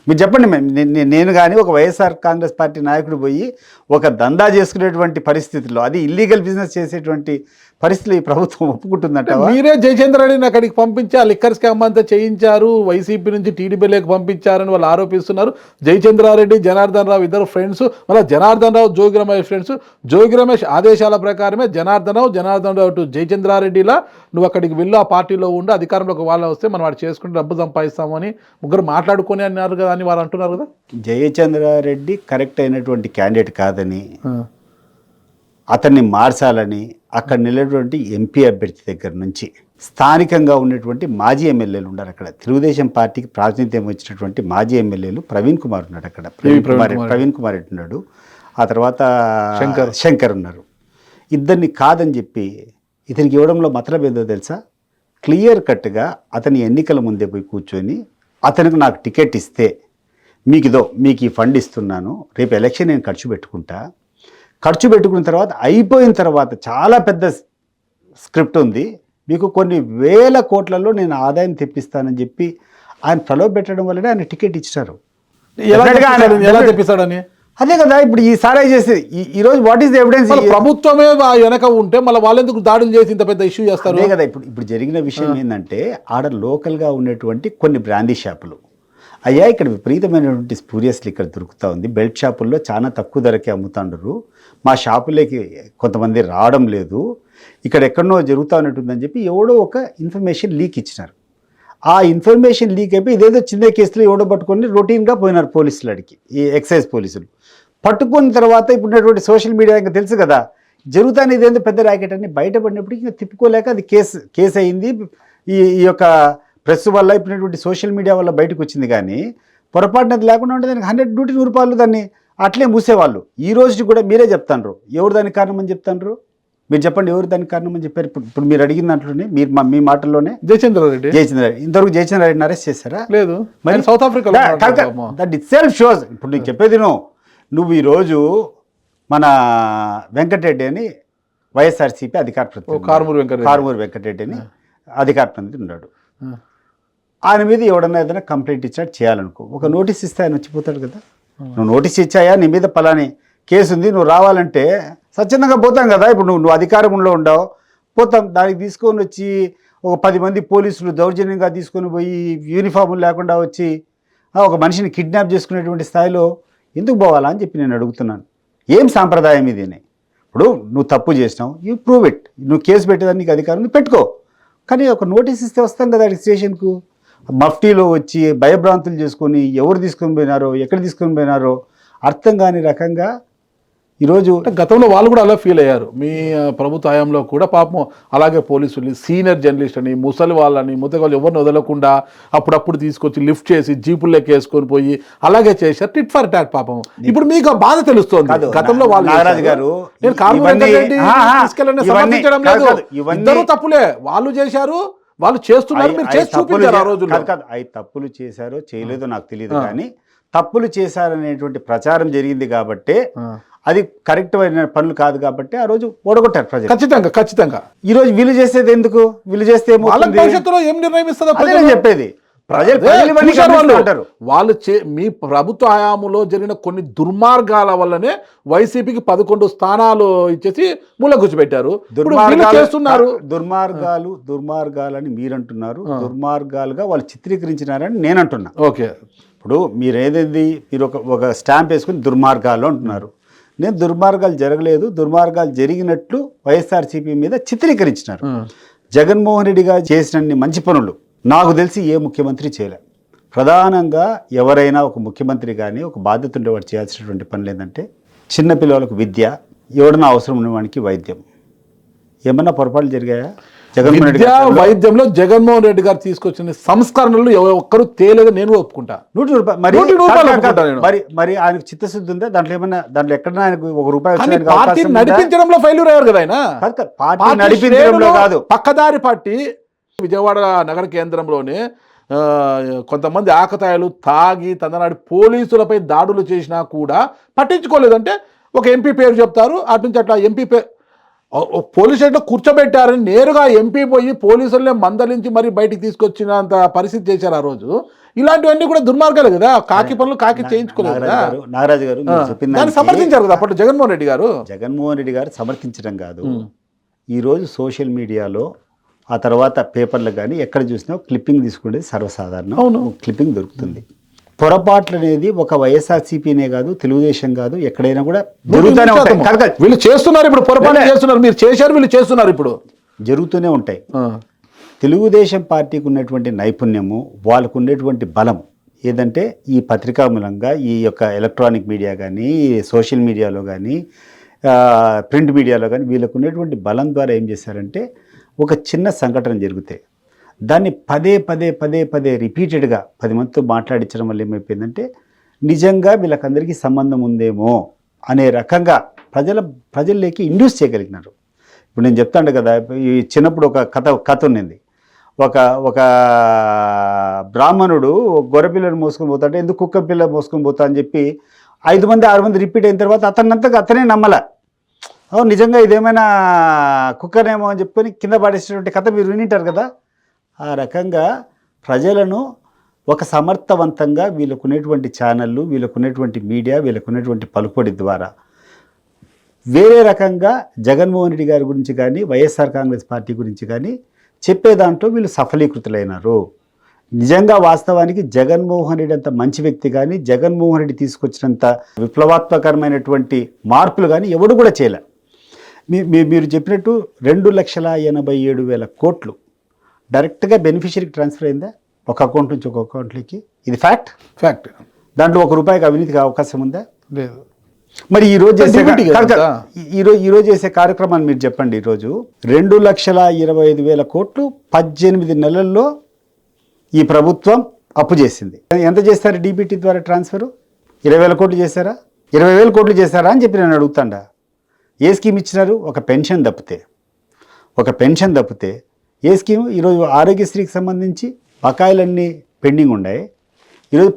Speaker 2: మీరు చెప్పండి. నేను కానీ ఒక వైఎస్ఆర్ కాంగ్రెస్ పార్టీ నాయకుడు పోయి ఒక దందా చేసుకునేటువంటి పరిస్థితుల్లో, అది ఇల్లీగల్ బిజినెస్ చేసేటువంటి పరిస్థితులు ఈ ప్రభుత్వం ఒప్పుకుంటుందంట?
Speaker 1: మీరే జయచంద్ర రెడ్డిని అక్కడికి పంపించి ఆ లిక్కర్ స్కామ్ అంతా చేయించారు, వైసీపీ నుంచి టీడీపీలోకి పంపించారని వాళ్ళు ఆరోపిస్తున్నారు. జయచంద్రారెడ్డి, జనార్దన్ రావు ఇద్దరు ఫ్రెండ్స్. మళ్ళీ జనార్దన్ రావు జోగి రమేష్ ఫ్రెండ్స్. జోగి రమేష్ ఆదేశాల ప్రకారమే జనార్దన్ రావు టు జయచంద్రారెడ్డిలా నువ్వు అక్కడికి వెళ్ళు, ఆ పార్టీలో ఉండి అధికారంలోకి వాళ్ళు వస్తే మనం వాడు చేసుకుని డబ్బు సంపాదిస్తామని ముగ్గురు మాట్లాడుకొని అన్నారు కదా అని వాళ్ళు అంటున్నారు కదా.
Speaker 2: జయచంద్రారెడ్డి కరెక్ట్ అయినటువంటి క్యాండిడేట్ కాదని, అతన్ని మార్చాలని అక్కడ నిలటువంటి ఎంపీ అభ్యర్థి దగ్గర నుంచి స్థానికంగా ఉన్నటువంటి మాజీ ఎమ్మెల్యేలు ఉన్నారు. అక్కడ తెలుగుదేశం పార్టీకి ప్రాతినిధ్యం వచ్చినటువంటి మాజీ ఎమ్మెల్యేలు ప్రవీణ్ కుమార్ ఉన్నాడు, అక్కడ ప్రవీణ్ కుమార్ రెడ్డి ఉన్నాడు, ఆ తర్వాత శంకర్ ఉన్నారు. ఇద్దరిని కాదని చెప్పి ఇతనికి ఇవ్వడంలో మతలబ్ ఏందో తెలుసా? క్లియర్ కట్గా అతని ఎన్నికల ముందే పోయి కూర్చొని అతనికి నాకు టికెట్ ఇస్తే మీకు ఈ ఫండ్ ఇస్తున్నాను, రేపు ఎలక్షన్ నేను ఖర్చు పెట్టుకున్న తర్వాత అయిపోయిన తర్వాత చాలా పెద్ద స్క్రిప్ట్ ఉంది, మీకు కొన్ని వేల కోట్లలో నేను ఆదాయం తెప్పిస్తానని చెప్పి ఆయన ప్రలోభ పెట్టడం వల్లనే ఆయన టికెట్ ఇచ్చారు.
Speaker 1: ఎలా తెప్పిస్తాడని?
Speaker 2: అదే కదా ఇప్పుడు ఈ సారా చేసేది. ఈరోజు వాట్ ఈస్ ద ఎవిడెన్స్?
Speaker 1: ప్రభుత్వమే వెనక ఉంటే మళ్ళీ వాళ్ళెందుకు దాడులు చేసి ఇంత పెద్ద ఇష్యూ చేస్తారు?
Speaker 2: అదే కదా ఇప్పుడు జరిగిన విషయం ఏంటంటే ఆడ లోకల్గా ఉన్నటువంటి కొన్ని బ్రాందీ షాపులు, అయ్యా ఇక్కడ విపరీతమైనటువంటి స్పూరియస్ లిక్కర్ దొరుకుతూ ఉంది, బెల్ట్ షాపుల్లో చాలా తక్కువ ధరకే అమ్ముతాండరు, మా షాపులకి కొంతమంది రావడం లేదు, ఇక్కడ ఎక్కడనో జరుగుతూ ఉన్నట్టుందని చెప్పి ఎవడో ఒక ఇన్ఫర్మేషన్ లీక్ ఇచ్చినారు. ఆ ఇన్ఫర్మేషన్ లీక్ అయిపోయి ఇదేదో చిన్న కేసులో ఎవడో పట్టుకొని రొటీన్గా పోయినారు పోలీసులు అడిగి, ఈ ఎక్సైజ్ పోలీసులు పట్టుకున్న తర్వాత ఇప్పుడున్నటువంటి సోషల్ మీడియా ఇంకా తెలుసు కదా జరుగుతానే, ఇదేందో పెద్ద ర్యాకెట్ అని బయటపడినప్పటికీ ఇంకా తిప్పుకోలేక అది కేసు అయింది. ఈ యొక్క ప్రెస్ వల్ల ఇప్పుడున్నటువంటి సోషల్ మీడియా వల్ల బయటకు వచ్చింది. కానీ పొరపాటున అది లేకుండా ఉంటే దానికి 100 రూపాయలు దాన్ని అట్లే మూసేవాళ్ళు. ఈ రోజు కూడా మీరే చెప్తాండ్రు ఎవరు దానికి కారణం అని చెప్తాండ్రు. మీరు చెప్పండి ఎవరు దానికి కారణం అని చెప్పారు. ఇప్పుడు మీరు అడిగిన దాంట్లోనే మీ మాటల్లోనే జయచంద్రారెడ్డి ఇంతవరకు జయచంద్రారెడ్డిని అరెస్ట్ చేశారా?
Speaker 1: లేదు. మరి south Africa
Speaker 2: that it self shows. ఇప్పుడు నీకు చెప్పేది నువ్వు ఈరోజు మన వెంకటరెడ్డి అని వైఎస్ఆర్సీపీ అధికార ప్రతినిధి, కారుమూరి వెంకటరెడ్డి అని అధికార ప్రతినిధి ఉన్నాడు. ఆయన మీద ఎవడన్నా ఏదైనా కంప్లైంట్ ఇచ్చాడు చేయాలనుకో, ఒక నోటీస్ ఇస్తే ఆయన వచ్చిపోతాడు కదా. నువ్వు నోటీస్ ఇచ్చాయా, నీ మీద పలాని కేసు ఉంది, నువ్వు రావాలంటే స్వచ్ఛందంగా పోతాం కదా. ఇప్పుడు నువ్వు అధికారంలో ఉండవు, పోతాం. దానికి తీసుకొని వచ్చి ఒక 10 మంది పోలీసులు దౌర్జన్యంగా తీసుకొని పోయి యూనిఫామ్ లేకుండా వచ్చి ఒక మనిషిని కిడ్నాప్ చేసుకునేటువంటి స్థాయిలో ఎందుకు పోవాలా అని చెప్పి నేను అడుగుతున్నాను. ఏం సాంప్రదాయం ఇది? ఇప్పుడు నువ్వు తప్పు చేసినావు, యూ ప్రూవ్ ఇట్. నువ్వు కేసు పెట్టేదానికి అధికారం నువ్వు పెట్టుకో, కానీ ఒక నోటీస్ ఇస్తే వస్తాం కదా స్టేషన్కు. మఫ్టీలో వచ్చి భయభ్రాంతులు చేసుకొని ఎవరు తీసుకొని పోయినారో ఎక్కడ తీసుకొని పోయినారో అర్థం కాని రకంగా ఈరోజు
Speaker 1: అంటే గతంలో వాళ్ళు కూడా అలా ఫీల్ అయ్యారు. మీ ప్రభుత్వ హయాంలో కూడా పాపం అలాగే పోలీసుల్ని, సీనియర్ జర్నలిస్ట్ అని, ముసలి వాళ్ళని, ముతగాళ్ళు ఎవరిని వదలకుండా అప్పుడప్పుడు తీసుకొచ్చి లిఫ్ట్ చేసి జీపుల్లోకి వేసుకొని పోయి అలాగే చేశారు. టిట్ ఫర్ టాట్ పాపం. ఇప్పుడు మీకు ఆ బాధ తెలుస్తోంది. గతంలో వాళ్ళు
Speaker 2: నాగరాజు గారు
Speaker 1: నేను తీసుకెళ్ళండి సమర్థించడం లేదు, ఇద్దరు తప్పులే. వాళ్ళు చేశారు, వాళ్ళు చేస్తున్నారు, మీరు చేసి చూపించారు ఆ రోజుల్లో.
Speaker 2: అవి తప్పులు చేశారో చేయలేదో నాకు తెలియదు, కానీ తప్పులు చేశారనేటువంటి ప్రచారం జరిగింది కాబట్టి అది కరెక్ట్ అయిన పనులు కాదు కాబట్టి ఆ రోజు ఓడగొట్టారు ప్రజలు.
Speaker 1: ఖచ్చితంగా ఖచ్చితంగా.
Speaker 2: ఈ రోజు వీళ్ళు చేసేది ఎందుకు? వీళ్ళు చేస్తే
Speaker 1: భవిష్యత్తులో ఏం నిర్ణయం ఇస్తుందో
Speaker 2: నేను చెప్పేది.
Speaker 1: వాళ్ళు మీ ప్రభుత్వ హయాంలో జరిగిన కొన్ని దుర్మార్గాల వల్లనే వైసీపీకి 11 స్థానాలు ఇచ్చేసి మూల కూర్చోబెట్టారు. చేస్తున్నారు
Speaker 2: దుర్మార్గాలని మీరంటున్నారు, దుర్మార్గాలుగా వాళ్ళు చిత్రీకరించినారని నేను అంటున్నా.
Speaker 1: ఓకే,
Speaker 2: ఇప్పుడు మీరు ఏదైంది, మీరు ఒక స్టాంప్ వేసుకుని దుర్మార్గాలు అంటున్నారు. నేను దుర్మార్గాలు జరగలేదు, దుర్మార్గాలు జరిగినట్లు వైఎస్ఆర్సీపీ మీద చిత్రీకరించినారు. జగన్మోహన్ రెడ్డి గారు చేసిన మంచి పనులు నాకు తెలిసి ఏ ముఖ్యమంత్రి చేయలే. ప్రధానంగా ఎవరైనా ఒక ముఖ్యమంత్రి కానీ ఒక బాధ్యత ఉండేవాడు చేయాల్సినటువంటి పనులు ఏంటంటే చిన్నపిల్లలకు విద్య, ఎవడన్నా అవసరం ఉన్నవానికి వైద్యం. ఏమన్నా పొరపాట్లు జరిగాయా? జగన్మోహన్ రెడ్డి
Speaker 1: వైద్యంలో జగన్మోహన్ రెడ్డి గారు తీసుకొచ్చిన సంస్కరణలు ఒక్కరు తేలేదు, నేను ఒప్పుకుంటా.
Speaker 2: 100 రూపాయలు. మరి ఆయనకు చిత్తశుద్ధి ఉందా? దాంట్లో ఎక్కడ ఆయనకు ₹1
Speaker 1: నడిపించడంలో ఫెయిల్యూర్ అయ్యారు కదా ఆయన.
Speaker 2: పార్టీ నడిపించడంలో కాదు,
Speaker 1: పక్కదారి పార్టీ. విజయవాడ నగర కేంద్రంలోనే కొంతమంది ఆకతాయిలు తాగి తందనాడి పోలీసులపై దాడులు చేసినా కూడా పట్టించుకోలేదంటే ఒక ఎంపీ పేరు చెప్తారు, అటు నుంచి అట్లా ఎంపీ పేరు పోలీస్ స్టేషన్లో కూర్చోబెట్టారని నేరుగా ఎంపీ పోయి పోలీసులనే మందలించి మరి బయటికి తీసుకొచ్చినంత పరిస్థితి చేశారు ఆ రోజు. ఇలాంటివన్నీ కూడా దుర్మార్గాలు కదా. కాకి పనులు కాకి చేయించుకోలేదు కదా.
Speaker 2: నాగరాజు గారు
Speaker 1: దాన్ని సమర్థించారు కదా అప్పట్లో జగన్మోహన్ రెడ్డి గారు.
Speaker 2: సమర్థించడం కాదు, ఈరోజు సోషల్ మీడియాలో ఆ తర్వాత పేపర్లు కానీ ఎక్కడ చూసినా క్లిప్పింగ్ తీసుకునేది సర్వసాధారణం.
Speaker 1: అవును,
Speaker 2: క్లిప్పింగ్ దొరుకుతుంది. పొరపాట్లు అనేది ఒక వైఎస్ఆర్సీపీనే కాదు, తెలుగుదేశం కాదు, ఎక్కడైనా కూడా జరుగుతూనే ఉంటాయి.
Speaker 1: వీళ్ళు చేస్తున్నారు, ఇప్పుడు పొరపాటు చేస్తున్నారు, మీరు చేశారు, వీళ్ళు చేస్తున్నారు, ఇప్పుడు
Speaker 2: జరుగుతూనే ఉంటాయి. తెలుగుదేశం పార్టీకి ఉన్నటువంటి నైపుణ్యము, వాళ్ళకు ఉండేటువంటి బలం ఏదంటే ఈ పత్రికా మూలంగా, ఈ యొక్క ఎలక్ట్రానిక్ మీడియా కానీ, సోషల్ మీడియాలో కానీ, ప్రింట్ మీడియాలో కానీ వీళ్ళకు ఉన్నటువంటి బలం ద్వారా ఏం చేశారంటే ఒక చిన్న సంఘటన జరిగితే దాన్ని పదే రిపీటెడ్గా 10 మందితో మాట్లాడించడం వల్ల ఏమైపోయిందంటే నిజంగా వీళ్ళకందరికీ సంబంధం ఉందేమో అనే రకంగా ప్రజల్లోకి ఇండ్యూస్ చేయగలిగినారు. ఇప్పుడు నేను చెప్తాను కదా, ఈ చిన్నప్పుడు ఒక కథ ఉన్నింది. ఒక బ్రాహ్మణుడు గొర్రెపిల్లని మోసుకొని పోతాడు, ఎందుకు కుక్క పిల్ల మోసుకొని పోతా అని చెప్పి 5 మంది 6 మంది రిపీట్ అయిన తర్వాత అతనే నమ్మల. నిజంగా ఇదేమైనా కుక్కనేమో అని చెప్పుకొని కింద పడేసినటువంటి కథ మీరు వినింటారు కదా. ఆ రకంగా ప్రజలను ఒక సమర్థవంతంగా వీళ్ళకునేటువంటి ఛానళ్ళు, వీళ్ళకునేటువంటి మీడియా, వీళ్ళకునేటువంటి పలుకుబడి ద్వారా వేరే రకంగా జగన్మోహన్ రెడ్డి గారి గురించి కానీ, వైఎస్ఆర్ కాంగ్రెస్ పార్టీ గురించి కానీ చెప్పే దాంట్లో వీళ్ళు సఫలీకృతులైనారు. నిజంగా వాస్తవానికి జగన్మోహన్ రెడ్డి అంత మంచి వ్యక్తి కానీ, జగన్మోహన్ రెడ్డి తీసుకొచ్చినంత విప్లవాత్మకరమైనటువంటి మార్పులు కానీ ఎవడు కూడా చేయలే. మీరు చెప్పినట్టు 2,87,000 కోట్లు డైరెక్ట్గా బెనిఫిషరీకి ట్రాన్స్ఫర్ అయిందా? ఒక అకౌంట్ నుంచి ఒక అకౌంట్లోకి. ఇది ఫ్యాక్ట్. దాంట్లో ₹1 అవినీతికి అవకాశం ఉందా?
Speaker 1: లేదు.
Speaker 2: మరి ఈరోజు చేసే కార్యక్రమాన్ని మీరు చెప్పండి. ఈరోజు 2,25,000 కోట్లు 18 నెలల్లో ఈ ప్రభుత్వం అప్పు చేసింది. ఎంత చేస్తారు డీబీటీ ద్వారా ట్రాన్స్ఫరు? 20,000 కోట్లు చేశారా? 20,000 కోట్లు చేశారా అని చెప్పి నేను అడుగుతాడా. ఏ స్కీమ్ ఇచ్చినారు? ఒక పెన్షన్ తప్పితే ఏ స్కీము? ఈరోజు ఆరోగ్యశ్రీకి సంబంధించి బకాయిలన్నీ పెండింగ్ ఉన్నాయి. ఈరోజు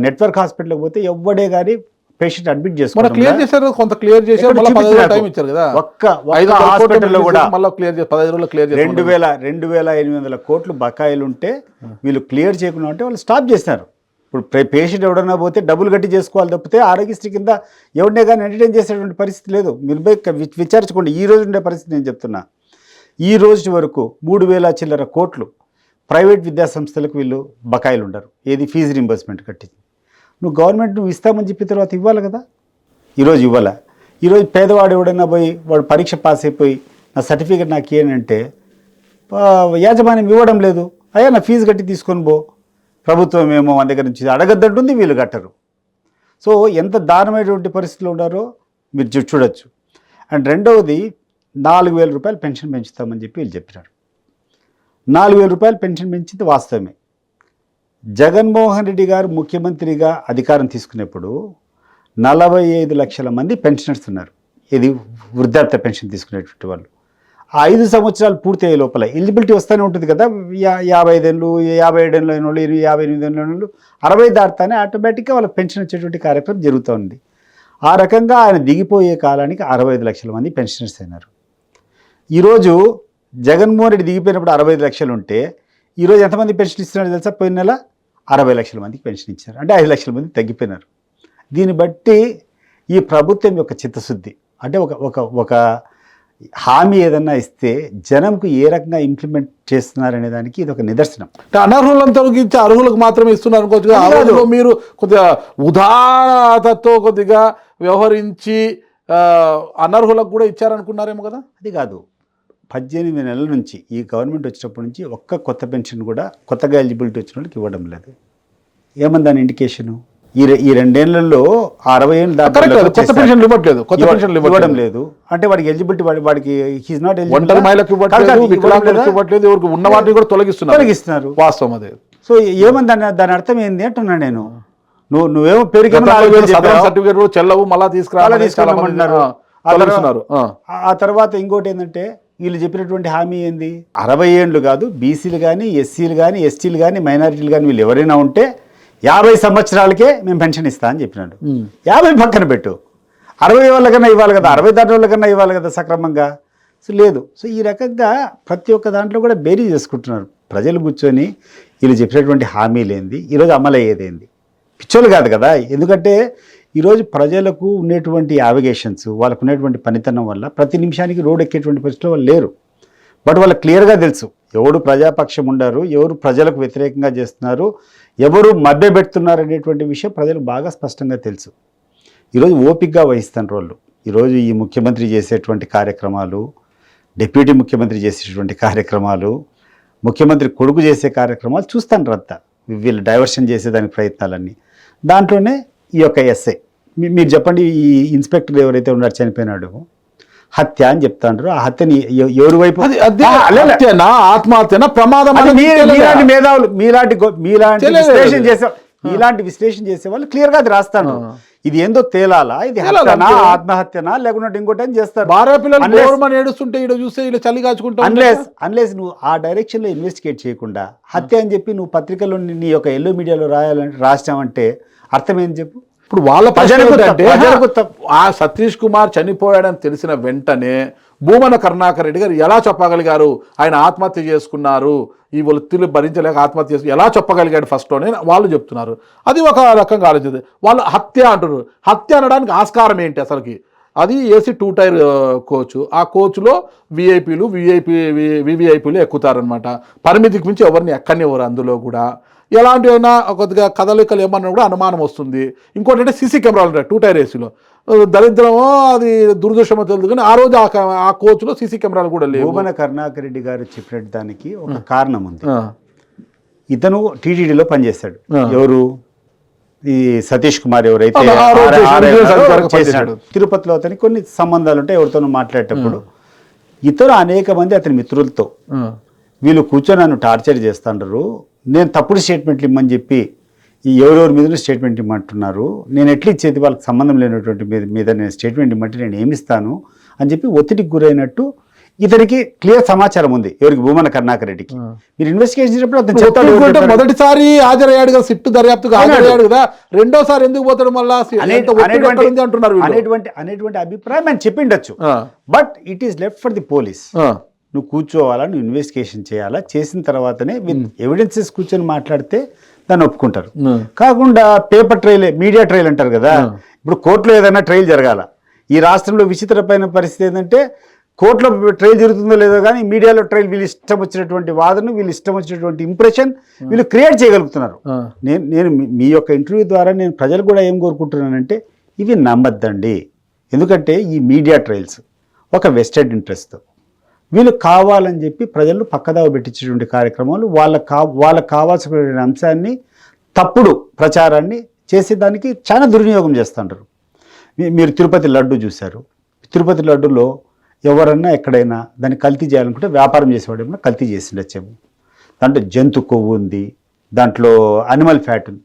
Speaker 2: నెట్వర్క్ హాస్పిటల్కి పోతే ఎవ్వడే కానీ పేషెంట్ అడ్మిట్ చేసుకున్నారు.
Speaker 1: క్లియర్ చేశారు, కొంత క్లియర్ చేశారు.
Speaker 2: 2,800 కోట్లు బకాయిలు ఉంటే వీళ్ళు క్లియర్ చేయకుండా ఉంటే వాళ్ళు స్టాప్ చేసినారు. ఇప్పుడు పేషెంట్ ఎవడన్నా పోతే డబ్బులు కట్టి చేసుకోవాలి తప్పితే ఆరోగ్యశ్రీ కింద ఎవరినే కానీ ఎంటర్టైన్ చేసేటువంటి పరిస్థితి లేదు. మీరు విచారించుకోండి. ఈ రోజు ఉండే పరిస్థితి నేను చెప్తున్నా. ఈ రోజు వరకు 3,000 చిల్లర కోట్లు ప్రైవేట్ విద్యాసంస్థలకు వీళ్ళు బకాయిలు ఉండరు. ఏది? ఫీజు రింబర్స్మెంట్ కట్టి నువ్వు గవర్నమెంట్ ఇస్తామని చెప్పిన తర్వాత ఇవ్వాలి కదా. ఈరోజు ఇవ్వాల. ఈరోజు పేదవాడు ఎవడైనా పోయి వాడు పరీక్ష పాస్ అయిపోయి నా సర్టిఫికేట్ నాకు ఏంటంటే యాజమాన్యం ఇవ్వడం లేదు. అయ్యా నా ఫీజు కట్టి తీసుకొని పో. ప్రభుత్వం ఏమో మన దగ్గర నుంచి అడగద్దంటుంది, వీళ్ళు కట్టరు. సో ఎంత దారుణమైనటువంటి పరిస్థితులు ఉన్నారో మీరు చూడొచ్చు. అండ్ రెండవది 4,000 రూపాయలు పెన్షన్ పెంచుతామని చెప్పి వీళ్ళు చెప్పినారు. 4,000 రూపాయలు పెన్షన్ పెంచింది వాస్తవమే. జగన్మోహన్ రెడ్డి గారు ముఖ్యమంత్రిగా అధికారం తీసుకునేప్పుడు 45 లక్షల మంది పెన్షనర్స్ ఉన్నారు. ఇది వృద్ధాప్య పెన్షన్ తీసుకునేటువంటి వాళ్ళు. ఆ 5 సంవత్సరాలు పూర్తయ్యే లోపల ఎలిజిబిలిటీ వస్తూనే ఉంటుంది కదా, 55 ఏళ్ళు, 57 ఏళ్ళు అయిన వాళ్ళు, 58 ఏళ్ళు అయిన వాళ్ళు 60 దాటుతానే ఆటోమేటిక్గా వాళ్ళకి పెన్షన్ వచ్చేటువంటి కార్యక్రమం జరుగుతూ ఉంది. ఆ రకంగా ఆయన దిగిపోయే కాలానికి 65 లక్షల మంది పెన్షనర్స్ అయినారు. ఈరోజు జగన్మోహన్ రెడ్డి దిగిపోయినప్పుడు 65 లక్షలు ఉంటే ఈరోజు ఎంతమంది పెన్షన్ ఇస్తున్నారో తెలుసా? పోయిన నెల 60 లక్షల మందికి పెన్షన్ ఇచ్చారు. అంటే 5 లక్షల మంది తగ్గిపోయినారు. దీన్ని బట్టి ఈ ప్రభుత్వం యొక్క చిత్తశుద్ధి అంటే ఒక హామీ ఏదన్నా ఇస్తే జనంకు ఏ రకంగా ఇంప్లిమెంట్ చేస్తున్నారనే దానికి ఇది ఒక నిదర్శనం.
Speaker 1: అంటే అనర్హులను తొలగించి అర్హులకు మాత్రమే ఇస్తున్నారు అనుకోవచ్చు. ఆ రోజులో మీరు కొద్దిగా ఉదారతతో కొద్దిగా వ్యవహరించి అనర్హులకు కూడా ఇచ్చారనుకున్నారేమో కదా?
Speaker 2: అది కాదు. 18 నెలల నుంచి ఈ గవర్నమెంట్ వచ్చినప్పటి నుంచి ఒక్క కొత్త పెన్షన్ కూడా కొత్తగా ఎలిజిబిలిటీ వచ్చిన వాళ్ళకి ఇవ్వడం లేదు. ఏమని దాని ఇండికేషను? ఈ 2 ఏళ్లలో 60 ఏళ్ళు ఇవ్వడం లేదు అంటే వాడికి ఎలిజిబిలిటీ వాడికి హీస్ నాట్
Speaker 1: ఉన్న వాటిని కూడా
Speaker 2: తొలగిస్తున్నారు.
Speaker 1: వాస్తవం అదే.
Speaker 2: సో ఏమని దాని అర్థం ఏంది అంటున్నా నేను. నువ్వేమో పేరుకి
Speaker 1: సర్టిఫికేట్ చెల్లవు మళ్ళా తీసుకురావాలంటున్నారు.
Speaker 2: ఆ తర్వాత ఇంకోటి ఏంటంటే వీళ్ళు చెప్పినటువంటి హామీ ఏంది? 60 ఏళ్ళు కాదు, బీసీలు కానీ, ఎస్సీలు కానీ, ఎస్టీలు కానీ, మైనారిటీలు కానీ వీళ్ళు ఎవరైనా ఉంటే 50 సంవత్సరాలకే మేము పెన్షన్ ఇస్తా అని చెప్పినాడు. 50 పక్కన పెట్టు, 60 వాళ్ళకన్నా ఇవ్వాలి కదా, 60 దాటి వాళ్ళకన్నా ఇవ్వాలి కదా సక్రమంగా. సో లేదు. సో ఈ రకంగా ప్రతి ఒక్క దాంట్లో కూడా బేరీ చేసుకుంటున్నారు. ప్రజలు కూర్చొని వీళ్ళు చెప్పినటువంటి హామీలు ఏంది, ఈరోజు అమలు అయ్యేదేంది? పిచ్చోళ్ళు కాదు కదా. ఎందుకంటే ఈరోజు ప్రజలకు ఉన్నటువంటి యావిగేషన్స్, వాళ్ళకు ఉన్నటువంటి పనితనం వల్ల ప్రతి నిమిషానికి రోడ్ ఎక్కేటువంటి పరిస్థితిలో వాళ్ళు లేరు. బట్ వాళ్ళకి క్లియర్గా తెలుసు ఎవరు ప్రజాపక్షం ఉండారు, ఎవరు ప్రజలకు వ్యతిరేకంగా చేస్తున్నారు, ఎవరు మభ్యపెడుతున్నారు అనేటువంటి విషయం ప్రజలకు బాగా స్పష్టంగా తెలుసు. ఈరోజు ఓపికగా వహిస్తున్న వాళ్ళు ఈరోజు ఈ ముఖ్యమంత్రి చేసేటువంటి కార్యక్రమాలు, డిప్యూటీ ముఖ్యమంత్రి చేసేటువంటి కార్యక్రమాలు, ముఖ్యమంత్రి కొడుకు చేసే కార్యక్రమాలు చూస్తాను అంతా. వీళ్ళు డైవర్షన్ చేసేదానికి ప్రయత్నాలన్నీ. దాంట్లోనే ఈ యొక్క ఎస్ఐ మీరు చెప్పండి, ఈ ఇన్స్పెక్టర్ ఎవరైతే ఉన్నారో చనిపోయినాడు, హత్య అని చెప్తాండ్రు. ఆ హత్యని ఎవరి వైపు?
Speaker 1: ఆత్మహత్యనా, ప్రమాదం?
Speaker 2: మీలాంటి మేధావులు, మీలాంటి విశ్లేషణ చేసే వాళ్ళు క్లియర్ గా అది రాస్తాను. ఇది ఏందో తేలాలా, ఇది హత్యనా ఆత్మహత్యనా లేకుంటే ఇంకోటి అని చేస్తారు. అన్లెస్ నువ్వు ఆ డైరెక్షన్ లో ఇన్వెస్టిగేట్ చేయకుండా హత్య అని చెప్పి నువ్వు పత్రికల్లో నీ యొక్క ఎల్లో మీడియాలో రాసావంటే అర్థం ఏంటి చెప్పు?
Speaker 1: ఇప్పుడు వాళ్ళ ఆ సతీష్ కుమార్ చనిపోయాడని తెలిసిన వెంటనే భూమన కరుణాకర్ రెడ్డి గారు ఎలా చెప్పగలిగారు ఆయన ఆత్మహత్య చేసుకున్నారు, ఈ ఒత్తిళ్లు భరించలేక ఆత్మహత్య చేసుకుని ఎలా చెప్పగలిగాడు ఫస్ట్లోనే వాళ్ళు చెప్తున్నారు. అది ఒక రకంగా ఆలోచించింది. వాళ్ళు హత్య అంటున్నారు. హత్య అనడానికి ఆస్కారం ఏంటి అసలుకి? అది ఏసీ 2 టైర్ కోచ్. ఆ కోచ్లో వివిఐపీలు ఎక్కుతారనమాట. పరిమితికి మించి ఎవరిని ఎక్కనివ్వరు. అందులో కూడా ఎలాంటివైనా కొద్దిగా కదలికలు ఏమన్నా కూడా అనుమానం వస్తుంది. ఇంకోటి అంటే సీసీ కెమెరాలు ఉంటాయి 2 టైర్ ఏసీలో. దరిద్రమో అది దురదృష్టమో తెలియదు కానీ ఆ రోజు ఆ కోచ్లో సీసీ కెమెరాలు కూడా లేవు.
Speaker 2: భూమన కరుణాకర్ రెడ్డి గారు చెప్పినట్టు దానికి ఒక కారణం ఉంది. ఇతను టీటీడీలో పనిచేస్తాడు. ఎవరు? ఈ సతీష్ కుమార్ ఎవరైతే తిరుపతిలో అతనికి కొన్ని సంబంధాలు ఉంటాయి. ఎవరితోనూ మాట్లాడేటప్పుడు ఇతను అనేక మంది అతని మిత్రులతో వీళ్ళు కూర్చొని నన్ను టార్చర్ చేస్తుంటారు, నేను తప్పుడు స్టేట్మెంట్లు ఇమ్మని చెప్పి ఎవరెవరి మీద స్టేట్మెంట్ ఇమ్మంటున్నారు, నేను ఎట్లా ఇచ్చేది వాళ్ళకి సంబంధం లేనటువంటి మీద నేను స్టేట్మెంట్ ఇమ్మంటే నేను ఏమిస్తాను అని చెప్పి ఒత్తిడికి గురైనట్టు ఇతనికి క్లియర్ సమాచారం ఉంది. ఎవరికి? భూమన కరుణాకర్ రెడ్డికి. మీరు ఇన్వెస్టిగేషన్ చేసినప్పుడు అతను చెప్తాడు,
Speaker 1: మొదటిసారి హాజరయ్యాడు కదా, సిట్టు దర్యాప్తుగా హాజరయ్యాడు కదా, రెండోసారి ఎందుకు పోతాడు మళ్ళీ
Speaker 2: అనేటువంటి అభిప్రాయం ఆయన చెప్పిండొచ్చు. But it is left for the police. నువ్వు కూర్చోవాలా, నువ్వు ఇన్వెస్టిగేషన్ చేయాలా, చేసిన తర్వాతనే విత్ ఎవిడెన్సెస్ కూర్చొని మాట్లాడితే దాన్ని ఒప్పుకుంటారు. కాకుండా పేపర్ ట్రయల్, మీడియా ట్రయల్ అంటారు కదా. ఇప్పుడు కోర్టులో ఏదైనా ట్రయల్ జరగాల. ఈ రాష్ట్రంలో విచిత్రమైన పరిస్థితి ఏంటంటే కోర్టులో ట్రయల్ జరుగుతుందో లేదో కానీ మీడియాలో ట్రయల్ వీళ్ళు ఇష్టం వచ్చినటువంటి వాదన, వీళ్ళు ఇష్టం వచ్చినటువంటి ఇంప్రెషన్ వీళ్ళు క్రియేట్ చేయగలుగుతున్నారు. నేను మీ యొక్క ఇంటర్వ్యూ ద్వారా నేను ప్రజలు కూడా ఏం కోరుకుంటున్నానంటే ఇవి నమ్మద్దండి. ఎందుకంటే ఈ మీడియా ట్రయల్స్ ఒక వెస్టెడ్ ఇంట్రెస్ట్తో వీళ్ళు కావాలని చెప్పి ప్రజలు పక్కదావ పెట్టించేటువంటి కార్యక్రమాలు, వాళ్ళకు కావాల్సినటువంటి అంశాన్ని తప్పుడు ప్రచారాన్ని చేసేదానికి చాలా దుర్వినియోగం చేస్తుంటారు. మీరు తిరుపతి లడ్డు చూశారు. తిరుపతి లడ్డులో ఎవరన్నా ఎక్కడైనా దాన్ని కల్తీ చేయాలనుకుంటే వ్యాపారం చేసేవాడు ఏమన్నా కల్తీ చేసిండొచ్చేమో. దాంట్లో జంతు కొవ్వు ఉంది, దాంట్లో అనిమల్ ఫ్యాట్ ఉంది.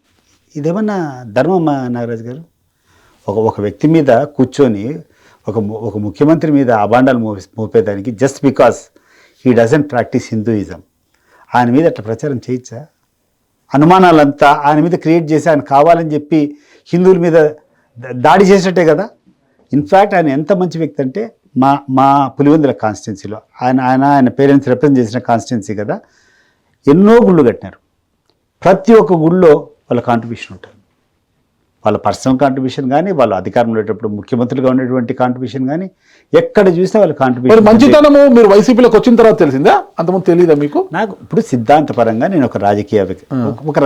Speaker 2: ఇదేమన్నా ధర్మమ్మా నాగరాజు గారు? ఒక వ్యక్తి మీద కూర్చొని ఒక ముఖ్యమంత్రి మీద అబాండాలు మోపేదానికి just because he doesn't practice Hinduism ఆయన మీద అట్లా ప్రచారం చేయొచ్చా? అనుమానాలంతా ఆయన మీద క్రియేట్ చేసి ఆయన కావాలని చెప్పి హిందువుల మీద దాడి చేసినట్టే కదా. ఇన్ఫ్యాక్ట్ ఆయన ఎంత మంచి వ్యక్తి అంటే మా పులివెందుల కాన్స్టిట్యున్సీలో ఆయన పేరెంట్స్ రిప్రజెంట్ చేసిన కాన్స్టిట్యున్సీ కదా, ఎన్నో గుళ్ళు కట్టినారు. ప్రతి ఒక్క గుళ్ళో వాళ్ళ కాంట్రిబ్యూషన్ ఉంటుంది. వాళ్ళ పర్సనల్ కాంట్రిబ్యూషన్ కానీ, వాళ్ళు అధికారంలో ఉండేటప్పుడు ముఖ్యమంత్రులుగా ఉండేటువంటి కాంట్రిబ్యూషన్ కానీ, ఎక్కడ చూసినా వాళ్ళ కాంట్రిబ్యూషన్.
Speaker 1: మంచితనము మీరు వైసీపీలోకి వచ్చిన తర్వాత తెలిసిందా? అంతకుముందు తెలియదా మీకు?
Speaker 2: నాకు ఇప్పుడు సిద్ధాంతపరంగా నేను ఒక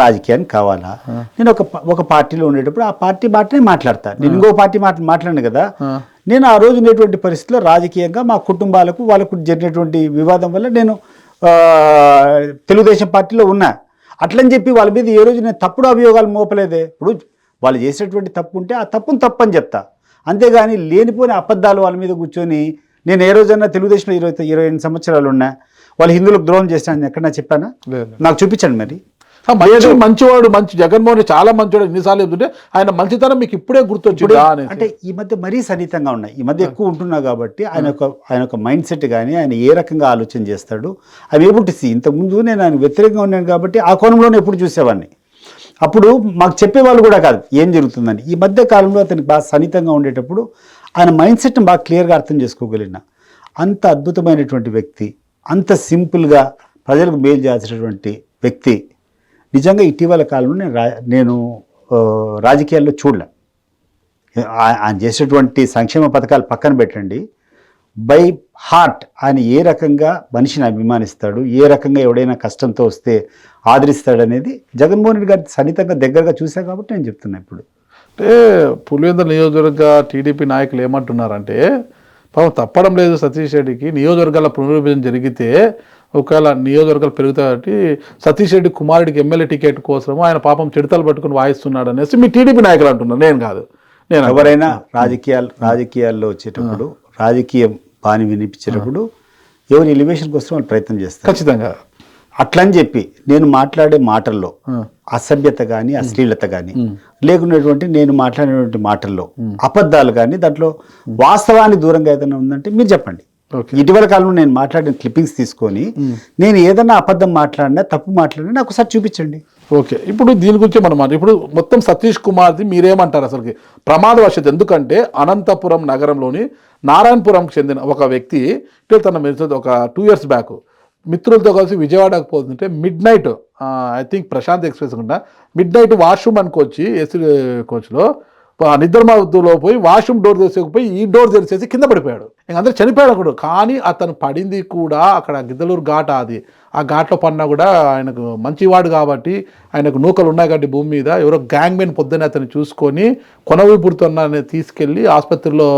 Speaker 2: రాజకీయాన్ని కావాలా, నేను ఒక పార్టీలో ఉండేటప్పుడు ఆ పార్టీ మాటనే మాట్లాడతాను. నేను ఇంకో పార్టీ మాట్లాడను కదా. నేను ఆ రోజు ఉండేటువంటి పరిస్థితుల్లో రాజకీయంగా మా కుటుంబాలకు వాళ్ళకు జరిగినటువంటి వివాదం వల్ల నేను తెలుగుదేశం పార్టీలో ఉన్నా. అట్లని చెప్పి వాళ్ళ మీద ఏ రోజు నేను తప్పుడు అభియోగాలు మోపలేదే. ఇప్పుడు వాళ్ళు చేసేటువంటి తప్పు ఉంటే ఆ తప్పును తప్పని చెప్తా, అంతేగాని లేనిపోని అబద్ధాలు వాళ్ళ మీద కూర్చొని నేను ఏ రోజన్నా తెలుగుదేశంలో 28 సంవత్సరాలు ఉన్నా వాళ్ళు హిందువులకు ద్రోహం చేస్తానని ఎక్కడన్నా చెప్పానా? నాకు చూపించండి. మరి
Speaker 1: మంచివాడు, మంచి చాలా మంచివాడు ఎన్నిసార్లు చెప్తుంటే ఆయన మంచితనం మీకు ఇప్పుడే గుర్తొచ్చిందా
Speaker 2: అంటే ఈ మధ్య మరీ సన్నిహితంగా ఉన్నాయి. ఈ మధ్య ఎక్కువ ఉంటున్నా కాబట్టి ఆయన ఒక మైండ్ సెట్ కానీ ఆయన ఏ రకంగా ఆలోచన చేస్తాడు అవి ఏబుల్ టు సీ. ఇంతకుముందు నేను ఆయన వ్యతిరేకంగా ఉన్నాను కాబట్టి ఆ కోణంలోనే ఎప్పుడు చూసేవాడిని. అప్పుడు మాకు చెప్పేవాళ్ళు కూడా కాదు ఏం జరుగుతుందని. ఈ మధ్య కాలంలో అతనికి బాగా సన్నిహితంగా ఉండేటప్పుడు ఆయన మైండ్ సెట్ని బాగా క్లియర్గా అర్థం చేసుకోగలిగిన అంత అద్భుతమైనటువంటి వ్యక్తి, అంత సింపుల్గా ప్రజలకు మేలు చేసేటటువంటి వ్యక్తి నిజంగా ఇటీవల కాలంలో నేను రాజకీయాల్లో చూడలే. ఆయన చేసేటువంటి సంక్షేమ పథకాలు పక్కన పెట్టండి, బై హార్ట్ ఆయన ఏ రకంగా మనిషిని అభిమానిస్తాడు, ఏ రకంగా ఎవడైనా కష్టంతో వస్తే ఆదరిస్తాడనేది జగన్మోహన్ రెడ్డి గారి సన్నిహితంగా దగ్గరగా చూసా కాబట్టి నేను చెప్తున్నా. ఇప్పుడు
Speaker 1: అంటే పులివెందుల నియోజకవర్గ టీడీపీ నాయకులు ఏమంటున్నారంటే, పాపం తప్పడం లేదు సతీష్ రెడ్డికి, నియోజకవర్గాల పునర్విభజన జరిగితే ఒకవేళ నియోజకవర్గాలు పెరుగుతాయి కాబట్టి సతీష్ రెడ్డి కుమారుడికి ఎమ్మెల్యే టికెట్ కోసం ఆయన పాపం చిడతలు పట్టుకుని వాయిస్తున్నాడు అనేసి మీ టీడీపీ నాయకులు అంటున్నారు. నేను కాదు. నేను
Speaker 2: ఎవరైనా రాజకీయాల్లో వచ్చేటప్పుడు రాజకీయం బాని వినిపించేటప్పుడు ఎవరి ఎలివేషన్ కోసం వాళ్ళు ప్రయత్నం చేస్తారు
Speaker 1: ఖచ్చితంగా.
Speaker 2: అట్లని చెప్పి నేను మాట్లాడే మాటల్లో అసభ్యత కానీ అశ్లీలత కానీ లేకున్నటువంటి నేను మాట్లాడేటువంటి మాటల్లో అబద్ధాలు కానీ దాంట్లో వాస్తవానికి దూరంగా ఏదైనా ఉందంటే మీరు చెప్పండి. ఇటీవల కాలంలో నేను మాట్లాడిన క్లిప్పింగ్స్ తీసుకొని నేను ఏదైనా అబద్ధం మాట్లాడినా తప్పు మాట్లాడినా నాకు ఒకసారి చూపించండి.
Speaker 1: ఓకే, ఇప్పుడు దీని గురించి మనం ఇప్పుడు మొత్తం సతీష్ కుమార్ది మీరేమంటారు అసలుకి ప్రమాదవశాత్తు? ఎందుకంటే అనంతపురం నగరంలోని నారాయణపురంకి చెందిన ఒక వ్యక్తి తన ఒక 2 years బ్యాక్ మిత్రులతో కలిసి విజయవాడకు పోతుంటే midnight I think Prashant ఎక్స్ప్రెస్కుండా మిడ్ నైట్ వాష్రూమ్ అనుకోవచ్చి ఏసీ కోచ్లో నిద్రమత్తులో పోయి వాష్రూమ్ డోర్ తెరిచేకపోయి ఈ డోర్ తెరిచేసి కింద పడిపోయాడు. ఇంక అందరూ చనిపోయాడు కూడా. కానీ అతను పడింది కూడా అక్కడ గిద్దలూరు ఘాట్, అది ఆ ఘాట్లో పడినా కూడా ఆయనకు మంచివాడు కాబట్టి ఆయనకు నూకలు ఉన్నాయి కాబట్టి భూమి మీద ఎవరో గ్యాంగ్ మెన్ పొద్దున్నే అతను చూసుకొని కొనవీపుడుతున్న తీసుకెళ్ళి ఆసుపత్రిలో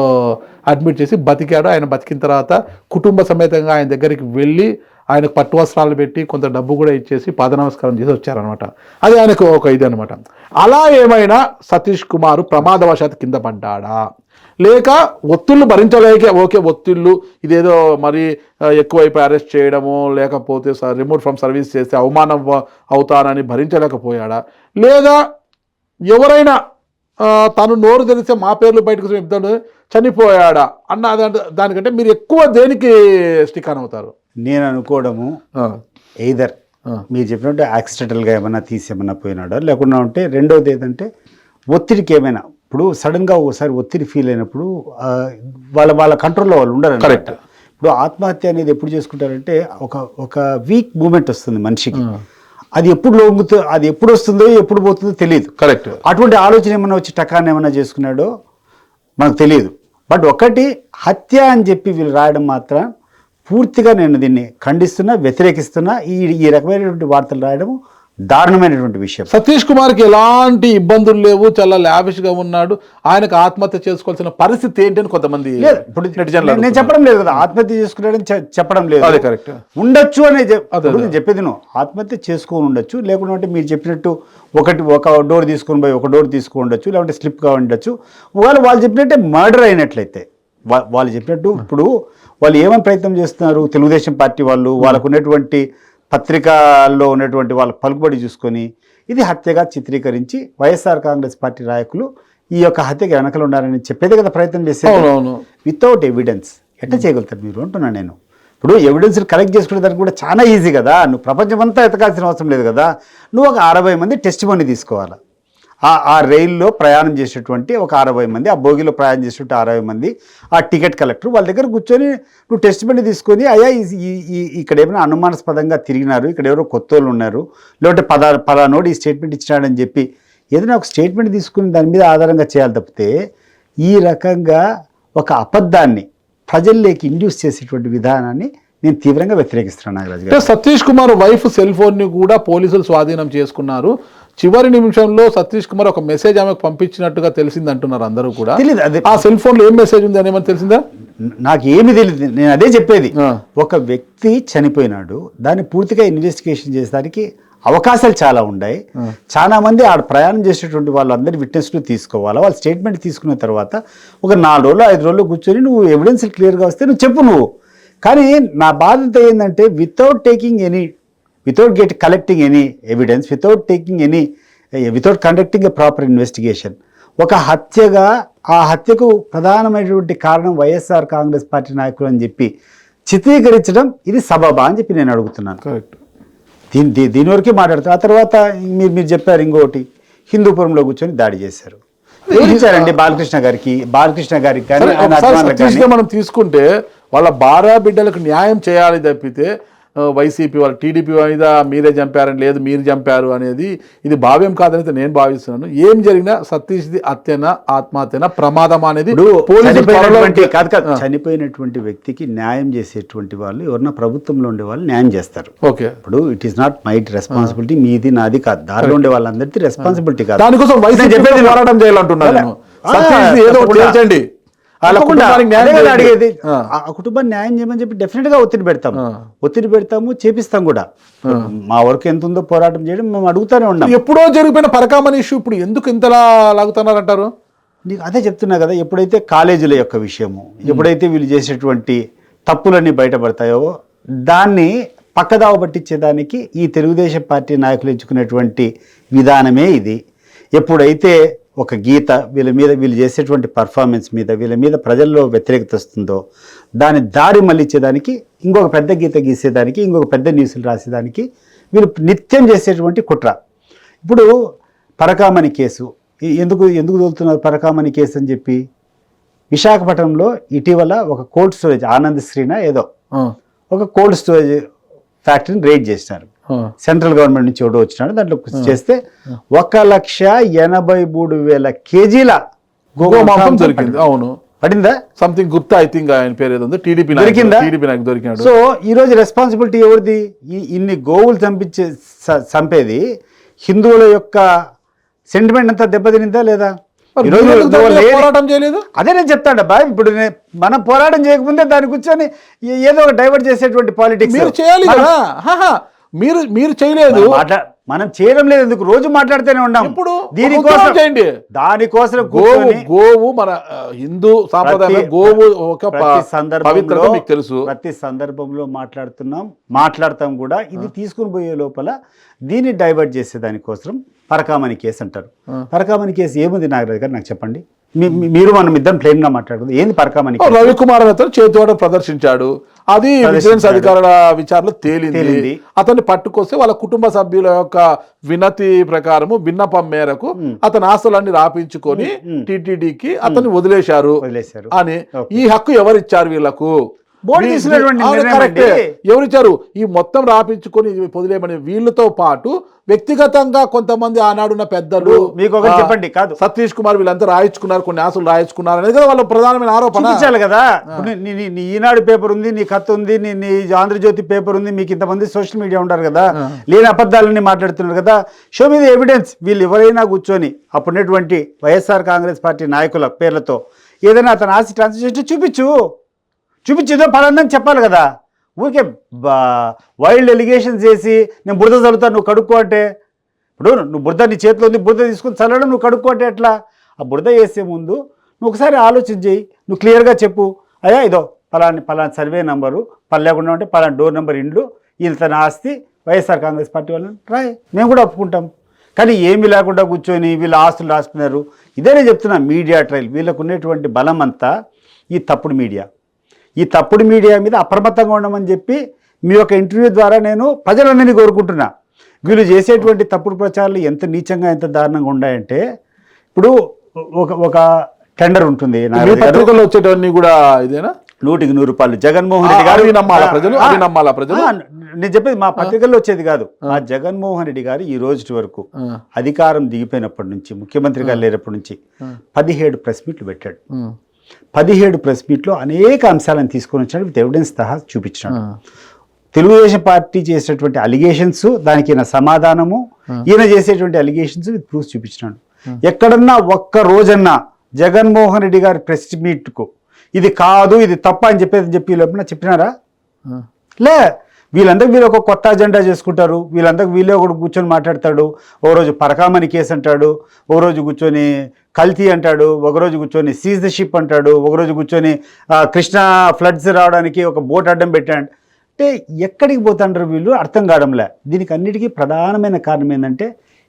Speaker 1: అడ్మిట్ చేసి బతికాడు. ఆయన బతికిన తర్వాత కుటుంబ సమేతంగా ఆయన దగ్గరికి వెళ్ళి ఆయనకు పట్టు వస్త్రాలు పెట్టి కొంత డబ్బు కూడా ఇచ్చేసి పాదనమస్కారం చేసి వచ్చారనమాట. అది ఆయనకు ఒక ఇది అనమాట. అలా ఏమైనా సతీష్ కుమార్ ప్రమాదవశాత్తు కింద పడ్డాడా, లేక ఒత్తిళ్ళు భరించలేక ఒత్తిళ్ళు ఇదేదో మరి ఎక్కువైపోయి అరెస్ట్ చేయడము, లేకపోతే రిమూవ్ ఫ్రమ్ సర్వీస్ చేస్తే అవమానం అవుతానని భరించలేకపోయాడా, లేదా ఎవరైనా తను నోరు తెలిస్తే మా పేర్లు బయటకు చెప్తాను చనిపోయాడా అన్న దానికంటే మీరు ఎక్కువ దేనికి స్టిక్ ఆన్ అవుతారు?
Speaker 2: నేను అనుకోవడము ఎయిదర్ మీరు చెప్పినట్టు యాక్సిడెంటల్గా ఏమైనా ఏమైనా పోయినాడో, లేకుండా ఉంటే రెండవది ఏదంటే ఒత్తిడికి ఏమైనా ఇప్పుడు సడన్గా ఒకసారి ఒత్తిడి ఫీల్ అయినప్పుడు వాళ్ళ కంట్రోల్లో వాళ్ళు ఉండరు.
Speaker 1: కరెక్ట్.
Speaker 2: ఇప్పుడు ఆత్మహత్య అనేది ఎప్పుడు చేసుకుంటారంటే ఒక వీక్ మూమెంట్ వస్తుంది మనిషికి. అది ఎప్పుడు వస్తుందో ఎప్పుడు పోతుందో తెలియదు.
Speaker 1: కరెక్ట్.
Speaker 2: అటువంటి ఆలోచన ఏమైనా వచ్చి టకాన్ని ఏమైనా చేసుకున్నాడో మనకు తెలియదు. బట్ ఒకటి హత్య అని చెప్పి వీళ్ళు రాయడం మాత్రం పూర్తిగా నేను దీన్ని ఖండిస్తున్నా, వ్యతిరేకిస్తున్నా. ఈ రకమైనటువంటి వార్తలు రాయడం దారుణమైనటువంటి విషయం.
Speaker 1: సతీష్ కుమార్కి ఎలాంటి ఇబ్బందులు లేవు, చాలా లావిష్ గా ఉన్నాడు, ఆయనకు ఆత్మహత్య చేసుకోవాల్సిన పరిస్థితి ఏంటి అని కొంతమంది
Speaker 2: లేదు. ఇప్పుడు నేను చెప్పడం లేదు కదా ఆత్మహత్య చేసుకున్నాడని చెప్పడం లేదు.
Speaker 1: అదే కరెక్ట్.
Speaker 2: ఉండొచ్చు అనే నేను చెప్పేది నువ్వు ఆత్మహత్య చేసుకొని ఉండొచ్చు, లేకుంటే మీరు చెప్పినట్టు ఒక డోర్ తీసుకొని పోయి ఒక డోర్ తీసుకొని ఉండొచ్చు, లేకుంటే స్లిప్గా ఉండొచ్చు. వాళ్ళు చెప్పినట్టే మర్డర్ అయినట్లయితే వాళ్ళు చెప్పినట్టు ఇప్పుడు వాళ్ళు ఏమని ప్రయత్నం చేస్తున్నారు, తెలుగుదేశం పార్టీ వాళ్ళు వాళ్ళకు ఉన్నటువంటి పత్రికల్లో ఉన్నటువంటి వాళ్ళ పలుకుబడి చూసుకొని ఇది హత్యగా చిత్రీకరించి వైఎస్ఆర్ కాంగ్రెస్ పార్టీ నాయకులు ఈ యొక్క హత్యకి వెనకలు ఉన్నారని చెప్పేదే కదా ప్రయత్నం చేసేది. వితౌట్ ఎవిడెన్స్ ఎట్లా చేయగలుగుతారు మీరు అంటున్నాను నేను. ఇప్పుడు ఎవిడెన్స్ కలెక్ట్ చేసుకునే దానికి కూడా చాలా ఈజీ కదా, నువ్వు ప్రపంచమంతా ఎతకాల్సిన అవసరం లేదు కదా. నువ్వు ఒక 60 మంది టెస్ట్ మనీ తీసుకోవాలి. ఆ రైల్లో ప్రయాణం చేసేటువంటి ఒక 60 మంది, ఆ బోగిలో ప్రయాణం చేసేటువంటి 60 మంది, ఆ టికెట్ కలెక్టర్ వాళ్ళ దగ్గర కూర్చొని నువ్వు టెస్ట్ బండి తీసుకొని అయ్యా ఇక్కడ ఏమైనా అనుమానాస్పదంగా తిరిగినారు, ఇక్కడ ఎవరో కొత్త వాళ్ళు ఉన్నారు, లేదంటే పలానోడు ఈ స్టేట్మెంట్ ఇచ్చినాడని చెప్పి ఏదైనా ఒక స్టేట్మెంట్ తీసుకుని దాని మీద ఆధారంగా చేయాలి తప్పితే ఈ రకంగా ఒక అబద్ధాన్ని ప్రజల్లోకి ఇండ్యూస్ చేసేటువంటి విధానాన్ని నేను తీవ్రంగా వ్యతిరేకిస్తున్నాను నాగరాజు గారు.
Speaker 1: Satish Kumar wife cell phone ని కూడా పోలీసులు స్వాధీనం చేసుకున్నారు. చివరి నిమిషంలో సతీష్ కుమార్ ఒక మెసేజ్ ఆమెకు పంపించినట్టుగా తెలిసింది అంటున్నారు అందరూ కూడా.
Speaker 2: తెలియదు అదే
Speaker 1: ఆ సెల్ ఫోన్ లో ఏం మెసేజ్ ఉంది అని ఏమని తెలిసిందా?
Speaker 2: నాకు ఏమి తెలియదు. నేను అదే చెప్పేది. ఒక వ్యక్తి చనిపోయినాడు, దాన్ని పూర్తిగా ఇన్వెస్టిగేషన్ చేసేదానికి అవకాశాలు చాలా ఉన్నాయి. చాలా మంది ఆడ ప్రయాణం చేసేటువంటి వాళ్ళందరి విట్నెస్లు తీసుకోవాలి. వాళ్ళ స్టేట్మెంట్ తీసుకున్న తర్వాత ఒక 4 రోజులు 5 రోజులు కూర్చొని నువ్వు ఎవిడెన్స్ క్లియర్గా వస్తే నువ్వు చెప్పు నువ్వు. కానీ నా బాధ్యత ఏంటంటే without collecting any evidence, without conducting a proper investigation, ఒక హత్యగా ఆ హత్యకు ప్రధానమైనటువంటి కారణం వైఎస్ఆర్ కాంగ్రెస్ పార్టీ నాయకులు అని చెప్పి చిత్రీకరించడం ఇది సబబా అని చెప్పి నేను అడుగుతున్నాను.
Speaker 1: కరెక్ట్.
Speaker 2: దీని వరకే మాట్లాడతారు. ఆ తర్వాత మీరు చెప్పారు ఇంకోటి, హిందూపురంలో కూర్చొని దాడి చేశారు. ఇచ్చారండి బాలకృష్ణ గారికి కానీ
Speaker 1: మనం తీసుకుంటే వాళ్ళ భార్య బిడ్డలకు న్యాయం చేయాలి తప్పితే వైసీపీ వాళ్ళు టీడీపీ మీద మీరే చంపారని లేదు, మీరు చంపారు అనేది ఇది భావ్యం కాదని నేను భావిస్తున్నాను. ఏం జరిగినా సతీష్ది హత్యనా ఆత్మహత్యనా ప్రమాదం అనేది
Speaker 2: చనిపోయినటువంటి వ్యక్తికి న్యాయం చేసేటువంటి వాళ్ళు ఎవరన్నా ప్రభుత్వంలో ఉండే వాళ్ళు న్యాయం చేస్తారు.
Speaker 1: ఓకే,
Speaker 2: ఇప్పుడు it is not my responsibility, మీది నాది కాదు, దారిలో ఉండే వాళ్ళందరికీ రెస్పాన్సిబిలిటీ కాదు.
Speaker 1: దానికోసం వైసీపీ పోరాటం చేయాలంటున్నాను. చేయండి
Speaker 2: అడిగేది ఆ కుటుంబాన్ని న్యాయం చేయమని చెప్పి డెఫినెట్ గా ఒత్తిడి పెడతాము, చేపిస్తాం కూడా. మా వరకు ఎంత ఉందో పోరాటం చేయడం మేము అడుగుతానే ఉన్నాం.
Speaker 1: ఎప్పుడో జరిగిపోయిన పరకామణి ఇష్యూ ఇప్పుడు ఎందుకు ఇంతలా లాగుతున్నారంటారు?
Speaker 2: నీకు అదే చెప్తున్నా కదా, ఎప్పుడైతే కాలేజీల యొక్క విషయము, ఎప్పుడైతే వీళ్ళు చేసేటువంటి తప్పులన్నీ బయటపడతాయో దాన్ని పక్కదావ పట్టించేదానికి ఈ తెలుగుదేశం పార్టీ నాయకులు ఎంచుకునేటువంటి విధానమే ఇది. ఎప్పుడైతే ఒక గీత వీళ్ళు చేసేటువంటి పర్ఫార్మెన్స్ మీద వీళ్ళ మీద ప్రజల్లో వ్యతిరేకత వస్తుందో దాని దారి మళ్ళించేదానికి, ఇంకొక పెద్ద గీత గీసేదానికి, ఇంకొక పెద్ద న్యూస్లు రాసేదానికి వీళ్ళు నిత్యం చేసేటువంటి కుట్ర. ఇప్పుడు పరకామణి కేసు ఎందుకు తోలుతున్నారు పరకామణి కేసు అని చెప్పి, విశాఖపట్నంలో ఇటీవల ఒక కోల్డ్ స్టోరేజ్ ఆనంద్ శ్రీనా ఏదో ఒక కోల్డ్ స్టోరేజ్ ఫ్యాక్టరీని రైడ్ చేసినారు. సెంట్రల్ గవర్నమెంట్ నుంచి ఎవడో వచ్చినాడు, దాంట్లో చేస్తే 1,83,000 కేజీల
Speaker 1: గోమాంసం దొరికింది. అవును,
Speaker 2: పడిందా
Speaker 1: సంథింగ్ గుర్తా, ఐ థింక్ ఆయన పేరు ఏదో టీడీపీ దొరికినాడు.
Speaker 2: సో ఈ రోజు రెస్పాన్సిబిలిటీ ఎవరిది? ఇన్ని గోవులు చంపేది హిందువుల యొక్క సెంటిమెంట్ అంతా దెబ్బతినిందా లేదా?
Speaker 1: పోరాటం చేయలేదు.
Speaker 2: అదే నేను చెప్తాను బా, ఇప్పుడు మనం పోరాటం చేయకముందే దాని కూర్చొని ఏదో ఒక డైవర్ట్ చేసేటువంటి పాలిటిక్స్
Speaker 1: చేయాలి కదా. మీరు చేయలేదు,
Speaker 2: మనం చేయడం లేదు, ఎందుకు రోజు మాట్లాడుతూనే ఉన్నాం.
Speaker 1: ఇప్పుడు
Speaker 2: దీనికోసం చేయండి, దానికోసం
Speaker 1: గోవు మన హిందూ సాంప్రదాయం, గోవు ఒక పవిత్రత మీకు తెలుసు.
Speaker 2: ప్రతి సందర్భంలో మాట్లాడతాం కూడా. ఇది తీసుకుని పోయే లోపల దీన్ని డైవర్ట్ చేసే దానికోసం పరకామణి కేసు అంటారు. పరకామణి కేసు ఏముంది నాగరాజు గారు నాకు చెప్పండి. మీరు మనం ఇద్దరం ప్లేన్ గా మాట్లాడుకుంది ఏంది పరకామణి?
Speaker 1: రవికుమార్ అతను చేతివాడ ప్రదర్శించాడు, అది విజిలెన్స్ అధికారుల విచారణలో తేలింది. అతన్ని పట్టుకొస్తే వాళ్ళ కుటుంబ సభ్యుల యొక్క వినతి ప్రకారము విన్నపం మేరకు అతని ఆస్తులన్నీ రాపించుకొని టీటీడీకి అతన్ని వదిలేశారు అని. ఈ హక్కు ఎవరిచ్చారు వీళ్లకు?
Speaker 2: బోర్డు తీసుకున్నటువంటి నిర్ణయం
Speaker 1: కరెక్టే.
Speaker 2: అండి.
Speaker 1: ఎవరిచ్చారు ఈ మొత్తం రాపించుకొని వదిలేమని వీళ్ళతో పాటు వ్యక్తిగతంగా కొంతమంది ఆనాడున్న పెద్దలు
Speaker 2: మీకు ఒకటి చెప్పండి, కాదు
Speaker 1: సతీష్ కుమార్ వీళ్ళంతా రాయించుకున్నారు, కొన్ని ఆశలు రాయించుకున్నారు అనేది కదా వాళ్ళ ప్రధానమైన ఆరోపణ.
Speaker 2: చూపించాలి కదా. ఇప్పుడు నీ ఈనాడు పేపర్ ఉంది, నీ కథ ఉంది, నీ ఆంధ్రజ్యోతి పేపర్ ఉంది, మీకు ఇంతమంది సోషల్ మీడియా ఉంటారు కదా, లేని అబద్ధాలని మాట్లాడుతున్నారు కదా. షో మీద ఎవిడెన్స్. వీళ్ళు ఎవరైనా కూర్చొని అప్పుడున్నటువంటి వైఎస్ఆర్ కాంగ్రెస్ పార్టీ నాయకుల పేర్లతో ఏదైనా అతను ఆస్తి ట్రాన్స్ఫర్ చేసి చూపించేదో పలాందని చెప్పాలి కదా. ఊరికే వైల్డ్ ఎలిగేషన్స్ చేసి నేను బురద చల్లుతాను నువ్వు కడుక్కో అంటే, ఇప్పుడు నువ్వు బురద నీ చేతిలో ఉంది, బురద తీసుకుని చల్లడం నువ్వు కడుక్కో అంటే ఎట్లా? ఆ బురద వేసే ముందు నువ్వు ఒకసారి ఆలోచన చేయి, నువ్వు క్లియర్గా చెప్పు, అయ్యా ఇదో పలాని సర్వే నెంబరు, లేకుండా ఉంటే పలాని డోర్ నెంబర్ ఇండ్లు, వీళ్ళు తన ఆస్తి వైఎస్ఆర్ కాంగ్రెస్ పార్టీ వాళ్ళని రాయ్, మేము కూడా ఒప్పుకుంటాం. కానీ ఏమీ లేకుండా కూర్చొని వీళ్ళు ఆస్తులు రాసుకున్నారు. ఇదే నేను చెప్తున్నా, మీడియా ట్రయల్ వీళ్ళకు ఉన్నటువంటి బలం అంతా ఈ తప్పుడు మీడియా మీద అప్రమత్తంగా ఉండమని చెప్పి మీ యొక్క ఇంటర్వ్యూ ద్వారా నేను ప్రజలందరినీ కోరుకుంటున్నా. వీళ్ళు చేసేటువంటి తప్పుడు ప్రచారాలు ఎంత నీచంగా ఎంత దారుణంగా ఉన్నాయంటే, ఇప్పుడు ఒక టెండర్ ఉంటుంది,
Speaker 1: పత్రికల్లో వచ్చేటవన్నీ కూడా ఇదేనా
Speaker 2: 100కి 100 రూపాయలు జగన్మోహన్ రెడ్డి గారు
Speaker 1: నమ్మాలా ప్రజలు.
Speaker 2: నేను చెప్పేది మా పత్రికల్లో వచ్చేది కాదు. ఆ జగన్మోహన్ రెడ్డి గారు ఈ రోజు వరకు అధికారం దిగిపోయినప్పటి నుంచి, ముఖ్యమంత్రిగా లేనప్పటి నుంచి 17 ప్రెస్ మీట్లు పెట్టాడు. 17 ప్రెస్ మీట్లో అనేక అంశాలను తీసుకొని వచ్చాడు, విత్ ఎవిడెన్స్ సహా చూపించాడు. తెలుగుదేశం పార్టీ చేసేటువంటి అలిగేషన్స్, దానికి ఈయన సమాధానము, ఈయన చేసేటువంటి అలిగేషన్స్ విత్ ప్రూఫ్ చూపించినాడు. ఎక్కడన్నా ఒక్క రోజన్నా జగన్మోహన్ రెడ్డి గారి ప్రెస్ మీట్కు ఇది కాదు ఇది తప్ప అని చెప్పి చెప్పినారా? లే. వీళ్ళందరికీ వీళ్ళు ఒక కొత్త అజెండా చేసుకుంటారు. వీళ్ళందరికీ వీళ్ళే ఒకటి కూర్చొని మాట్లాడతాడు. ఓ రోజు పరకామణి కేసు అంటాడు, ఓ రోజు కూర్చొని కల్తీ అంటాడు, ఒకరోజు కూర్చొని సీజ్ ద షిప్ అంటాడు, ఒకరోజు కూర్చొని కృష్ణా ఫ్లడ్స్ రావడానికి ఒక బోట్ అడ్డం పెట్టాడు. అంటే ఎక్కడికి పోతాంటారు వీళ్ళు అర్థం కావడంలే. దీనికి అన్నిటికీ ప్రధానమైన కారణం ఏంటంటే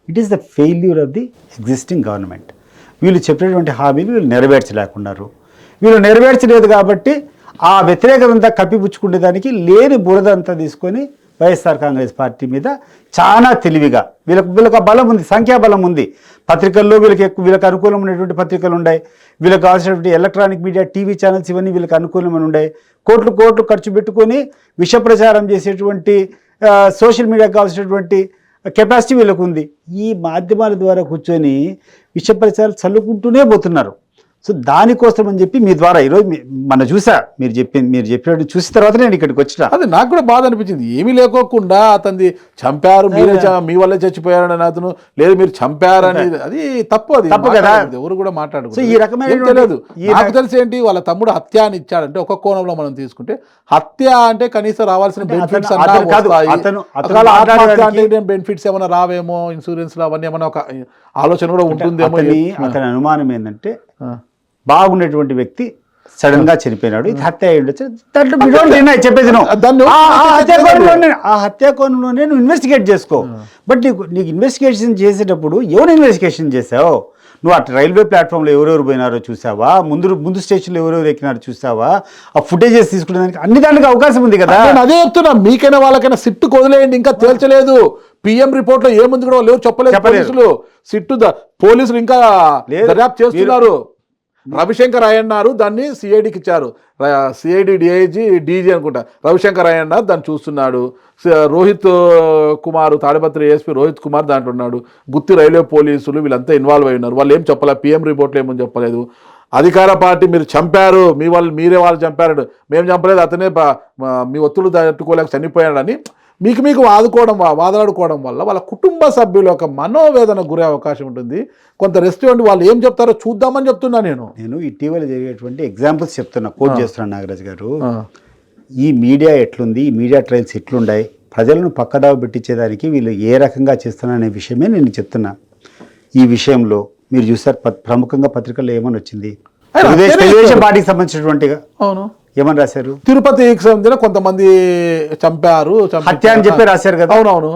Speaker 2: it is the failure of the existing government. వీళ్ళు చెప్పినటువంటి హామీలు వీళ్ళు నెరవేర్చలేకున్నారు. వీళ్ళు నెరవేర్చలేదు కాబట్టి ఆ వ్యతిరేకత అంతా కప్పిపుచ్చుకునేదానికి లేని బురద అంతా తీసుకొని వైఎస్ఆర్ కాంగ్రెస్ పార్టీ మీద చాలా తెలివిగా వీళ్ళకు బలం ఉంది, సంఖ్యాబలం ఉంది. పత్రికల్లో వీళ్ళకి అనుకూలమైనటువంటి పత్రికలు ఉన్నాయి, వీళ్ళకి కావాల్సినటువంటి ఎలక్ట్రానిక్ మీడియా టీవీ ఛానల్స్ ఇవన్నీ వీళ్ళకి అనుకూలమైన ఉన్నాయి. కోట్లు ఖర్చు పెట్టుకొని విష ప్రచారం చేసేటువంటి సోషల్ మీడియాకి కావాల్సినటువంటి కెపాసిటీ వీళ్ళకు ఉంది. ఈ మాధ్యమాల ద్వారా కూర్చొని విష ప్రచారాలు చల్లుకుంటూనే పోతున్నారు. సో దానికోసం అని చెప్పి మీ ద్వారా ఈరోజు మన చూసా, మీరు చెప్పినట్టు చూసిన తర్వాత నేను ఇక్కడికి వచ్చిన.
Speaker 1: అది నాకు కూడా బాధ అనిపించింది. ఏమీ లేకోకుండా అతన్ని చంపారు, మీ వల్లే చచ్చిపోయారని అతను, లేదు మీరు చంపారని, అది తప్పు. అది తప్పు కదా, ఎవరు కూడా మాట్లాడుకో.
Speaker 2: సో ఈ రకమైన
Speaker 1: తెలియదు. నాకు తెలిసి ఏంటి, వాళ్ళ తమ్ముడు హత్య అని ఇచ్చాడంటే ఒక కోణంలో మనం తీసుకుంటే హత్య అంటే కనీసం రావాల్సిన బెనిఫిట్స్ బెనిఫిట్స్ ఏమైనా రావేమో, ఇన్సూరెన్స్ అవన్నీ ఏమైనా ఒక ఆలోచన కూడా ఉంటుందేమో.
Speaker 2: అతని అనుమానం ఏంటంటే బాగున్నటువంటి వ్యక్తి సడన్ గా చనిపోయినాడు, ఇది హత్య అయి ఉండొచ్చు. చెప్పేది ఆ హత్యా కోణంలోనే నువ్వు ఇన్వెస్టిగేట్ చేసుకో. బట్ నీకు ఇన్వెస్టిగేషన్ చేసేటప్పుడు ఎవరు ఇన్వెస్టిగేషన్ చేసావు? నువ్వు ఆ రైల్వే ప్లాట్ఫామ్లో ఎవరెవరు పోయినారో చూసావా? ముందు స్టేషన్లో ఎవరెవరు ఎక్కినారో చూసావా? ఆ ఫుటేజెస్ తీసుకునేదానికి అన్ని దానికి అవకాశం ఉంది కదా.
Speaker 1: నేను అదే చెప్తున్నా, మీకైనా వాళ్ళకైనా సిట్టు వదిలేయండి, ఇంకా తేల్చలేదు. పిఎం రిపోర్ట్ లో ఏముంది కూడా లేవు, చెప్పలేదు. పోలీసులు ఇంకా దర్యాప్తు చేస్తున్నారు. రవిశంకర్ అయ్యన్నారు దాన్ని సిఐడికి ఇచ్చారు, సిఐడి డిఐజీ డీజీ అనుకుంటా రవిశంకర్ అయ్యన్నారు దాన్ని చూస్తున్నాడు. రోహిత్ కుమార్, తాడిపత్రి ఏఎస్పీ రోహిత్ కుమార్ దాంట్లో ఉన్నాడు. గుత్తి రైల్వే పోలీసులు వీళ్ళంతా ఇన్వాల్వ్ అయి ఉన్నారు. వాళ్ళు ఏం చెప్పలేదు, పిఎం రిపోర్ట్లో ఏమని చెప్పలేదు. అధికార పార్టీ మీరు చంపారు, మీరే వాళ్ళు చంపారు, మేము చంపలేదు, అతనే మీ ఒత్తులు తట్టుకోలేక చనిపోయాడని మీకు వాదలాడుకోవడం వల్ల వాళ్ళ కుటుంబ సభ్యుల యొక్క మనోవేదన గురే అవకాశం ఉంటుంది. కొంత రెస్టారెంట్ వాళ్ళు ఏం చెప్తారో చూద్దామని చెప్తున్నా. నేను
Speaker 2: ఇటీవల జరిగేటువంటి ఎగ్జాంపుల్స్ చెప్తున్నా, కోట్ చేస్తున్నాను నాగరాజ్ గారు. ఈ మీడియా ఎట్లుంది, ఈ మీడియా ట్రయల్స్ ఎట్లున్నాయి, ప్రజలను పక్కదావ పెట్టించేదానికి వీళ్ళు ఏ రకంగా చేస్తున్నారనే విషయమే నేను చెప్తున్నా. ఈ విషయంలో మీరు చూసారు ప్రముఖంగా పత్రికల్లో ఏమని వచ్చింది, తెలుగుదేశం పార్టీకి సంబంధించినటువంటిగా
Speaker 1: అవును
Speaker 2: ఏమని రాశారు,
Speaker 1: తిరుపతికి సంబంధించిన కొంతమంది చంపారు,
Speaker 2: హత్య అని చెప్పి రాశారు కదా.
Speaker 1: అవునవును,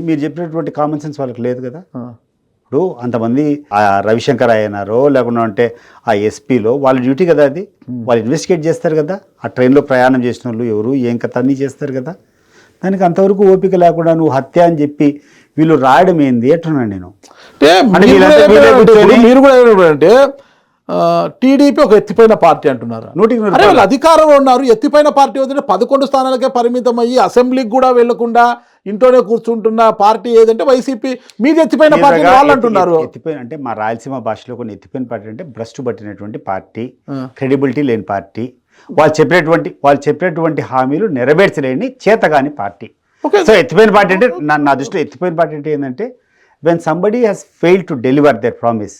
Speaker 2: మీరు చెప్పినటువంటి కామన్ సెన్స్ వాళ్ళకి లేదు కదా. ఇప్పుడు అంతమంది ఆ రవిశంకర్ అయ్యనారో లేకుండా అంటే ఆ ఎస్పీలో వాళ్ళ డ్యూటీ కదా అది. వాళ్ళు ఇన్వెస్టిగేట్ చేస్తారు కదా, ఆ ట్రైన్లో ప్రయాణం చేసిన వాళ్ళు ఎవరు ఏం కథ అన్నీ చేస్తారు కదా. దానికి అంతవరకు ఓపిక లేకుండా నువ్వు హత్య అని చెప్పి వీళ్ళు రాయడం ఏంది అంటున్నాను నేను.
Speaker 1: మీరు కూడా అంటే టీడీపీ ఒక ఎత్తిపోయిన పార్టీ అంటున్నారు.
Speaker 2: 100%
Speaker 1: అరే వాళ్ళు అధికారంలో ఉన్నారు, ఎత్తిపోయిన పార్టీ వదిలే 11 స్థానాలకే పరిమితం అయ్యి అసెంబ్లీకి కూడా వెళ్లకుండా ఇంట్లోనే కూర్చుంటున్న పార్టీ ఏదంటే వైసీపీ. మీది ఎత్తిపోయిన పార్టీ వాళ్ళు అంటున్నారు.
Speaker 2: ఎత్తిపోయిన అంటే మా రాయలసీమ భాషలో కొన్ని ఎత్తిపోయిన పార్టీ అంటే భ్రష్టు పట్టినటువంటి పార్టీ, క్రెడిబిలిటీ లేని పార్టీ, వాళ్ళు చెప్పినటువంటి హామీలు నెరవేర్చలేని చేతగాని పార్టీ. సో ఎత్తిపోయిన పార్టీ అంటే నా దృష్టిలో ఎత్తిపోయిన పార్టీ అంటే ఏంటంటే when somebody has fail to deliver their promise.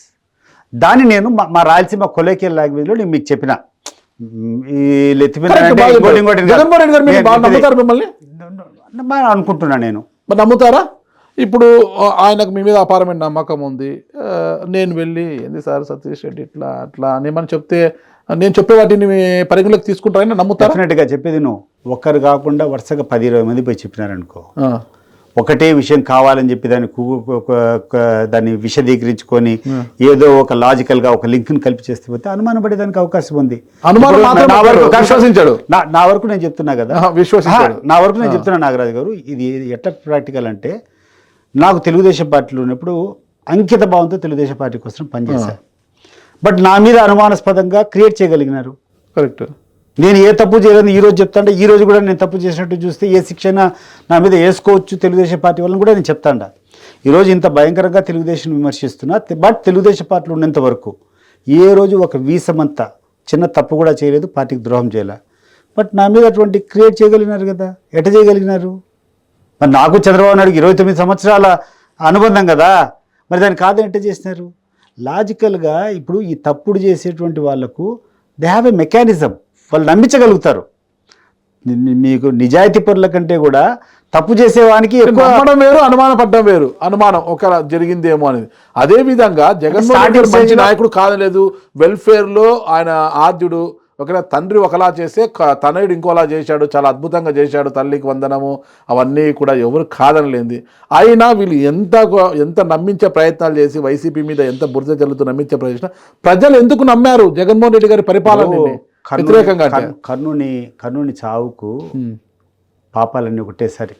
Speaker 2: దాన్ని నేను మా రాయలసీమ కొలోకియల్ లాంగ్వేజ్లో నేను మీకు చెప్పిన అనుకుంటున్నా నేను.
Speaker 1: మరి నమ్ముతారా? ఇప్పుడు ఆయనకు మీ మీద అపారమైన నమ్మకం ఉంది, నేను వెళ్ళి ఏంది సార్ సతీష్ రెడ్డి ఇట్లా అట్లా అని మనం చెప్తే నేను చెప్పే వాటిని పరిగణలోకి తీసుకుంటారని నమ్ముతారా?
Speaker 2: డెఫినెట్గా చెప్పేది నువ్వు ఒక్కరు కాకుండా వరుసగా 10-20 మంది పోయి చెప్పినారనుకో, ఒకటే విషయం కావాలని చెప్పి దాన్ని విశదీకరించుకొని ఏదో ఒక లాజికల్ గా ఒక లింక్ ని కలిపి చేస్తే పోతే అనుమానం పడేదానికి అవకాశం ఉంది. నా వరకు నేను చెప్తున్నా కదా, నా వరకు నేను చెప్తున్నా నాగరాజు గారు, ఇది ఎట్లా ప్రాక్టికల్ అంటే నాకు తెలుగుదేశం పార్టీలో ఉన్నప్పుడు అంకిత భావంతో తెలుగుదేశం పార్టీ కోసం పనిచేశాను. బట్ నా మీద అనుమానాస్పదంగా క్రియేట్ చేయగలిగినారు.
Speaker 1: కరెక్ట్.
Speaker 2: నేను ఏ తప్పు చేయలేదు ఈ రోజు చెప్తాండా, ఈ రోజు కూడా నేను తప్పు చేసినట్టు చూస్తే ఏ శిక్షణ నా మీద వేసుకోవచ్చు తెలుగుదేశం పార్టీ వాళ్ళని కూడా నేను చెప్తాండా. ఈరోజు ఇంత భయంకరంగా తెలుగుదేశం విమర్శిస్తున్నా, బట్ తెలుగుదేశం పార్టీలో ఉన్నంత వరకు ఏ రోజు ఒక వీసమంతా చిన్న తప్పు కూడా చేయలేదు, పార్టీకి ద్రోహం చేయలే. బట్ నా మీద అటువంటి క్రియేట్ చేయగలిగినారు కదా, ఎట చేయగలిగినారు? మరి నాకు చంద్రబాబు నాయుడుకి 29 సంవత్సరాల అనుబంధం కదా, మరి దాన్ని కాదని ఎట్ట చేసినారు? లాజికల్గా ఇప్పుడు ఈ తప్పుడు చేసేటువంటి వాళ్లకు దే హ్యావ్ ఎ మెకానిజం, వాళ్ళు నమ్మించగలుగుతారు. మీకు నిజాయితీ పరుల కంటే కూడా తప్పు చేసేవానికి
Speaker 1: నమ్మడం వేరు, అనుమానం పడ్డం వేరు. అనుమానం ఒక జరిగిందేమో అనేది. అదే విధంగా జగన్మోహన్ రెడ్డి మంచి నాయకుడు కాదలేదు, వెల్ఫేర్లో ఆయన ఆద్యుడు, ఒకవేళ తండ్రి ఒకలా చేస్తే తనయుడు ఇంకోలా చేశాడు, చాలా అద్భుతంగా చేశాడు, తల్లికి వందనము అవన్నీ కూడా ఎవరు కాదనలేంది. అయినా వీళ్ళు ఎంత నమ్మించే ప్రయత్నాలు చేసి వైసీపీ మీద ఎంత బురద జల్లుతూ నమ్మించే ప్రయత్నం, ప్రజలు ఎందుకు నమ్మారు జగన్మోహన్ రెడ్డి గారి పరిపాలన వ్యతిరేకంగా?
Speaker 2: కర్ణుని చావుకు పాపాలన్నీ ఒకటేసారి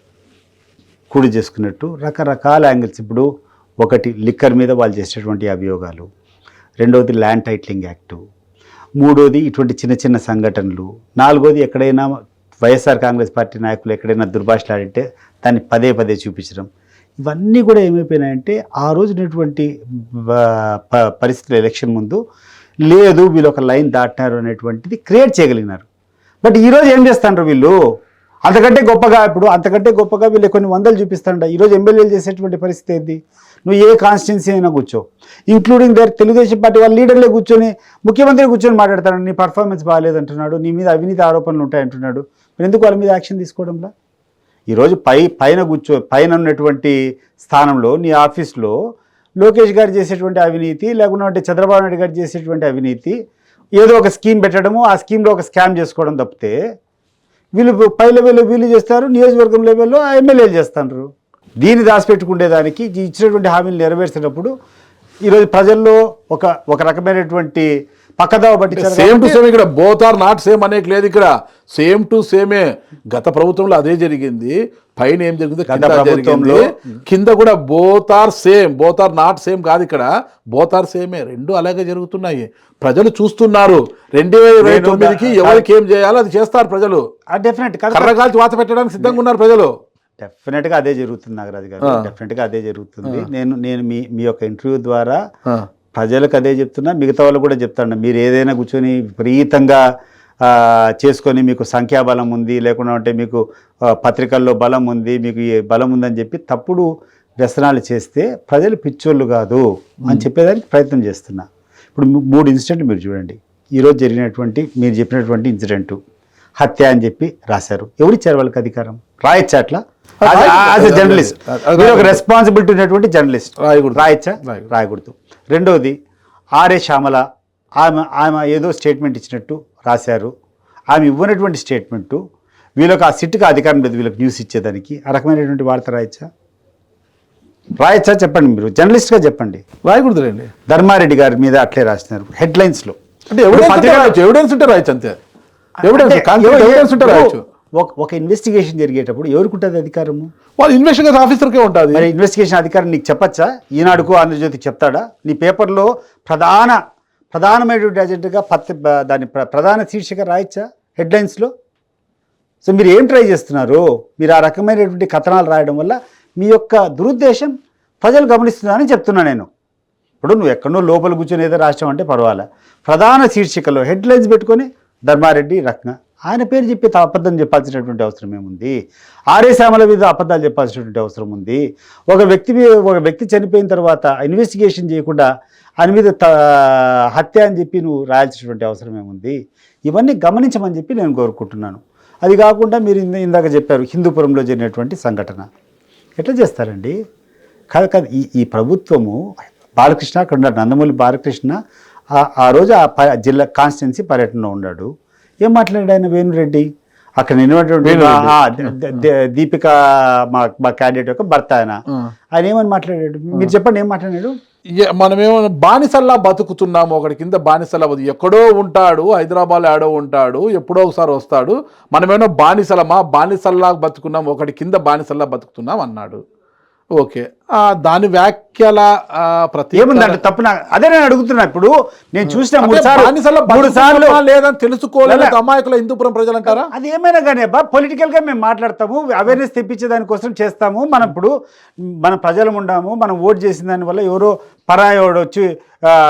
Speaker 2: కూడి చేసుకున్నట్టు రకరకాల యాంగిల్స్. ఇప్పుడు ఒకటి లిక్కర్ మీద వాళ్ళు చేసేటువంటి అభియోగాలు, రెండవది ల్యాండ్ టైటిలింగ్ యాక్టు, మూడోది ఇటువంటి చిన్న చిన్న సంఘటనలు, నాలుగోది ఎక్కడైనా వైఎస్ఆర్ కాంగ్రెస్ పార్టీ నాయకులు ఎక్కడైనా దుర్భాషలాడితే దాన్ని పదే పదే చూపించడం. ఇవన్నీ కూడా ఏమైపోయినాయంటే ఆ రోజు ఉన్నటువంటి పరిస్థితులు ఎలక్షన్ ముందు లేదు వీళ్ళు ఒక లైన్ దాటినారు అనేటువంటిది క్రియేట్ చేయగలిగినారు. బట్ ఈరోజు ఏం చేస్తాండ్రు వీళ్ళు? అంతకంటే గొప్పగా వీళ్ళు కొన్ని వందలు చూపిస్తాండ. ఈరోజు ఎమ్మెల్యేలు చేసేటువంటి పరిస్థితి ఏంది? నువ్వు ఏ కాన్స్టిట్యున్సీ అయినా కూర్చో, ఇంక్లూడింగ్ దర్ తెలుగుదేశం పార్టీ వాళ్ళ లీడర్లే కూర్చొని, ముఖ్యమంత్రి కూర్చొని మాట్లాడతాడు, నీ పర్ఫార్మెన్స్ బాగాలేదంటున్నాడు, నీ మీద అవినీతి ఆరోపణలు ఉంటాయంటున్నాడు. మరి ఎందుకు వాళ్ళ మీద యాక్షన్ తీసుకోవడంలా? ఈరోజు పైన ఉన్నటువంటి స్థానంలో నీ ఆఫీస్లో లోకేష్ గారు చేసేటువంటి అవినీతి, లేకుంటే చంద్రబాబు నాయుడు గారు చేసేటువంటి అవినీతి, ఏదో ఒక స్కీమ్ పెట్టడము, ఆ స్కీమ్లో ఒక స్కామ్ చేసుకోవడం తప్పితే వీళ్ళు పై లెవెల్లో వీళ్ళు చేస్తారు, నియోజకవర్గం లెవెల్లో ఎమ్మెల్యేలు చేస్తారు. దీన్ని దాచిపెట్టుకునేదానికి ఇచ్చినటువంటి హామీలు నెరవేర్చినప్పుడు ఈరోజు ప్రజల్లో ఒక రకమైనటువంటి పక్కదావ పట్టించారు.
Speaker 1: సేమ్ టు సేమ్ ఇక్కడ బోత్ ఆర్ నాట్ సేమ్ అనేక లేదు, ఇక్కడ సేమ్ టు సేమే. గత ప్రభుత్వంలో అదే జరిగింది, పైన ఏం జరిగింది కింద కూడా both are same, both are not same కాదు, ఇక్కడ బోత్ ఆర్ సేమే, రెండు అలాగే జరుగుతున్నాయి. ప్రజలు చూస్తున్నారు. 2029కి ఎవరికి ఏం చేయాలో అది చేస్తారు ప్రజలు.
Speaker 2: డెఫినెట్
Speaker 1: కర్రగాల్చి వాత పెట్టడానికి సిద్ధంగా ఉన్నారు ప్రజలు.
Speaker 2: డెఫినెట్గా అదే జరుగుతుంది నాగరాజు గారు, డెఫినెట్గా అదే జరుగుతుంది. నేను మీ యొక్క ఇంటర్వ్యూ ద్వారా ప్రజలకు అదే చెప్తున్నా, మిగతా వాళ్ళు కూడా చెప్తాను. మీరు ఏదైనా కూర్చొని విపరీతంగా చేసుకొని మీకు సంఖ్యాబలం ఉంది, లేకుండా అంటే మీకు పత్రికల్లో బలం ఉంది, మీకు బలం ఉందని చెప్పి తప్పుడు వ్యసనాలు చేస్తే ప్రజలు పిచ్చోళ్ళు కాదు అని చెప్పేదానికి ప్రయత్నం చేస్తున్నా. ఇప్పుడు 3 ఇన్సిడెంట్ మీరు చూడండి. ఈరోజు జరిగినటువంటి మీరు చెప్పినటువంటి ఇన్సిడెంటు హత్య అని చెప్పి రాశారు. ఎవరిచ్చారు వాళ్ళకి అధికారం? రాయొచ్చా అట్లా? యాజ్ ఎ జర్నలిస్ట్ మీరు ఒక రెస్పాన్సిబిలిటీ ఉన్నటువంటి జర్నలిస్ట్ రాయొచ్చా? రాయకూడదు. రెండవది ఆర్ఏ శ్యామల, ఆమె ఏదో స్టేట్మెంట్ ఇచ్చినట్టు రాశారు. ఆమె ఇవ్వనటువంటి స్టేట్మెంటు వీళ్ళకి ఆ సిట్కి అధికారం లేదు వీళ్ళకి న్యూస్ ఇచ్చేదానికి. ఆ రకమైనటువంటి వార్త రాయొచ్చా చెప్పండి, మీరు జర్నలిస్ట్గా చెప్పండి.
Speaker 1: రాయకూడదులేండి.
Speaker 2: ధర్మారెడ్డి గారి మీద అట్లే రాసినారు హెడ్లైన్స్లో.
Speaker 1: అంటే ఎవిడెన్స్ ఉంటే రాయొచ్చు, అంతే. ఎవిడెన్స్ ఉంటే రాయొచ్చు.
Speaker 2: ఒక ఇన్వెస్టిగేషన్ జరిగేటప్పుడు ఎవరికి ఉంటుంది అధికారము?
Speaker 1: వాళ్ళు ఇన్వెస్టిగేషన్ ఆఫీసర్కే ఉంటుంది.
Speaker 2: మరి ఇన్వెస్టిగేషన్ అధికారం నీకు చెప్పచ్చా? ఈనాడుకు ఆంధ్రజ్యోతికి చెప్తాడా? నీ పేపర్లో ప్రధానమైనటువంటి అజెండాగా దాని ప్రధాన శీర్షిక రాయొచ్చా హెడ్లైన్స్లో? సో మీరు ఏం ట్రై చేస్తున్నారు? మీరు ఆ రకమైనటువంటి కథనాలు రాయడం వల్ల మీ యొక్క దురుద్దేశం ప్రజలు గమనిస్తున్నారని చెప్తున్నా నేను. ఇప్పుడు నువ్వు ఎక్కడో లోపల కూర్చొని ఏదో రాష్ట్రం అంటే పర్వాలే, ప్రధాన శీర్షికలో హెడ్లైన్స్ పెట్టుకొని ధర్మారెడ్డి రత్న ఆయన పేరు చెప్పి అబద్ధం చెప్పాల్సినటువంటి అవసరం ఏముంది? ఆర్ఏ శ్యామల మీద అబద్ధాలు చెప్పాల్సినటువంటి అవసరం ఉంది? ఒక వ్యక్తి చనిపోయిన తర్వాత ఇన్వెస్టిగేషన్ చేయకుండా ఆయన మీద హత్య అని చెప్పి నువ్వు రాయాల్సినటువంటి అవసరం ఏముంది? ఇవన్నీ గమనించమని చెప్పి నేను కోరుకుంటున్నాను. అది కాకుండా మీరు ఇందాక చెప్పారు హిందూపురంలో జరిగినటువంటి సంఘటన. ఎట్లా చేస్తారండి? కాదు ఈ ప్రభుత్వము బాలకృష్ణ అక్కడ ఉన్నాడు, నందమూరి బాలకృష్ణ ఆ రోజు ఆ జిల్లా కాన్స్టిట్యున్సీ పర్యటనలో ఉన్నాడు. ఏం మాట్లాడాడు ఆయన? వేణురెడ్డి అక్కడ నిలబడి దీపిక మా క్యాండిడేట్ యొక్క భర్త ఆయన ఏమని మాట్లాడాడు? మీరు చెప్పండి, ఏం మాట్లాడాడు?
Speaker 1: మనమేమో బానిసల్లా బతుకుతున్నాము, ఒకటి కింద బానిసల్లా ఎక్కడో ఉంటాడు, హైదరాబాద్లో ఆడో ఉంటాడు, ఎప్పుడో ఒకసారి వస్తాడు, మనమేమో బానిసల్లా బతుకున్నాం, ఒకటి కింద బానిసల్లా బతుకుతున్నాం అన్నాడు. ఓకే, దాని వ్యాఖ్యల
Speaker 2: ఏముందంటే తప్పు? అదే నేను అడుగుతున్నా. ఇప్పుడు నేను చూసిన 3 సార్లు
Speaker 1: లేదని తెలుసుకోలేదు అమాయకుల హిందూపురం ప్రజలు అంటారా?
Speaker 2: అది ఏమైనా కానీ పొలిటికల్ గా మేము మాట్లాడతాము, అవేర్నెస్ తెప్పించే దానికోసం చేస్తాము. మనం ఇప్పుడు మన ప్రజలు ఉండాము, మనం ఓటు చేసిన దానివల్ల ఎవరో పరాయోడు వచ్చి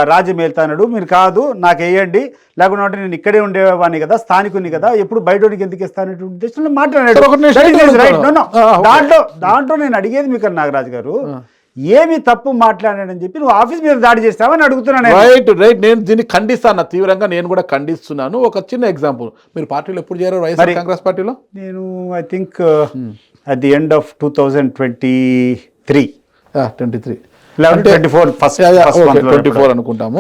Speaker 2: రాజ్యం వెళ్తాడు, మీరు కాదు నాకు వేయండి, లేకుంటే నేను ఇక్కడే ఉండేవాడిని కదా, స్థానికుని కదా, ఎప్పుడు బయటోడికి ఎందుకు ఇస్తానటువంటి ఉద్దేశంలో మాట్లాడాడు. దాంట్లో నేను అడిగేది మీకు నాగరాజు గారు, ఏమి తప్పు మాట్లాడాడని చెప్పి నువ్వు ఆఫీస్ మీద దాడి చేస్తావని అడుగుతున్నాను.
Speaker 1: రైట్, నేను దీన్ని ఖండిస్తాను తీవ్రంగా, నేను కూడా ఖండిస్తున్నాను. ఒక చిన్న ఎగ్జాంపుల్, మీరు పార్టీలో ఎప్పుడు చేరారు? వైఎస్ఆర్ కాంగ్రెస్ పార్టీలో
Speaker 2: నేను I think at the end of 2023
Speaker 1: అనుకుంటాము.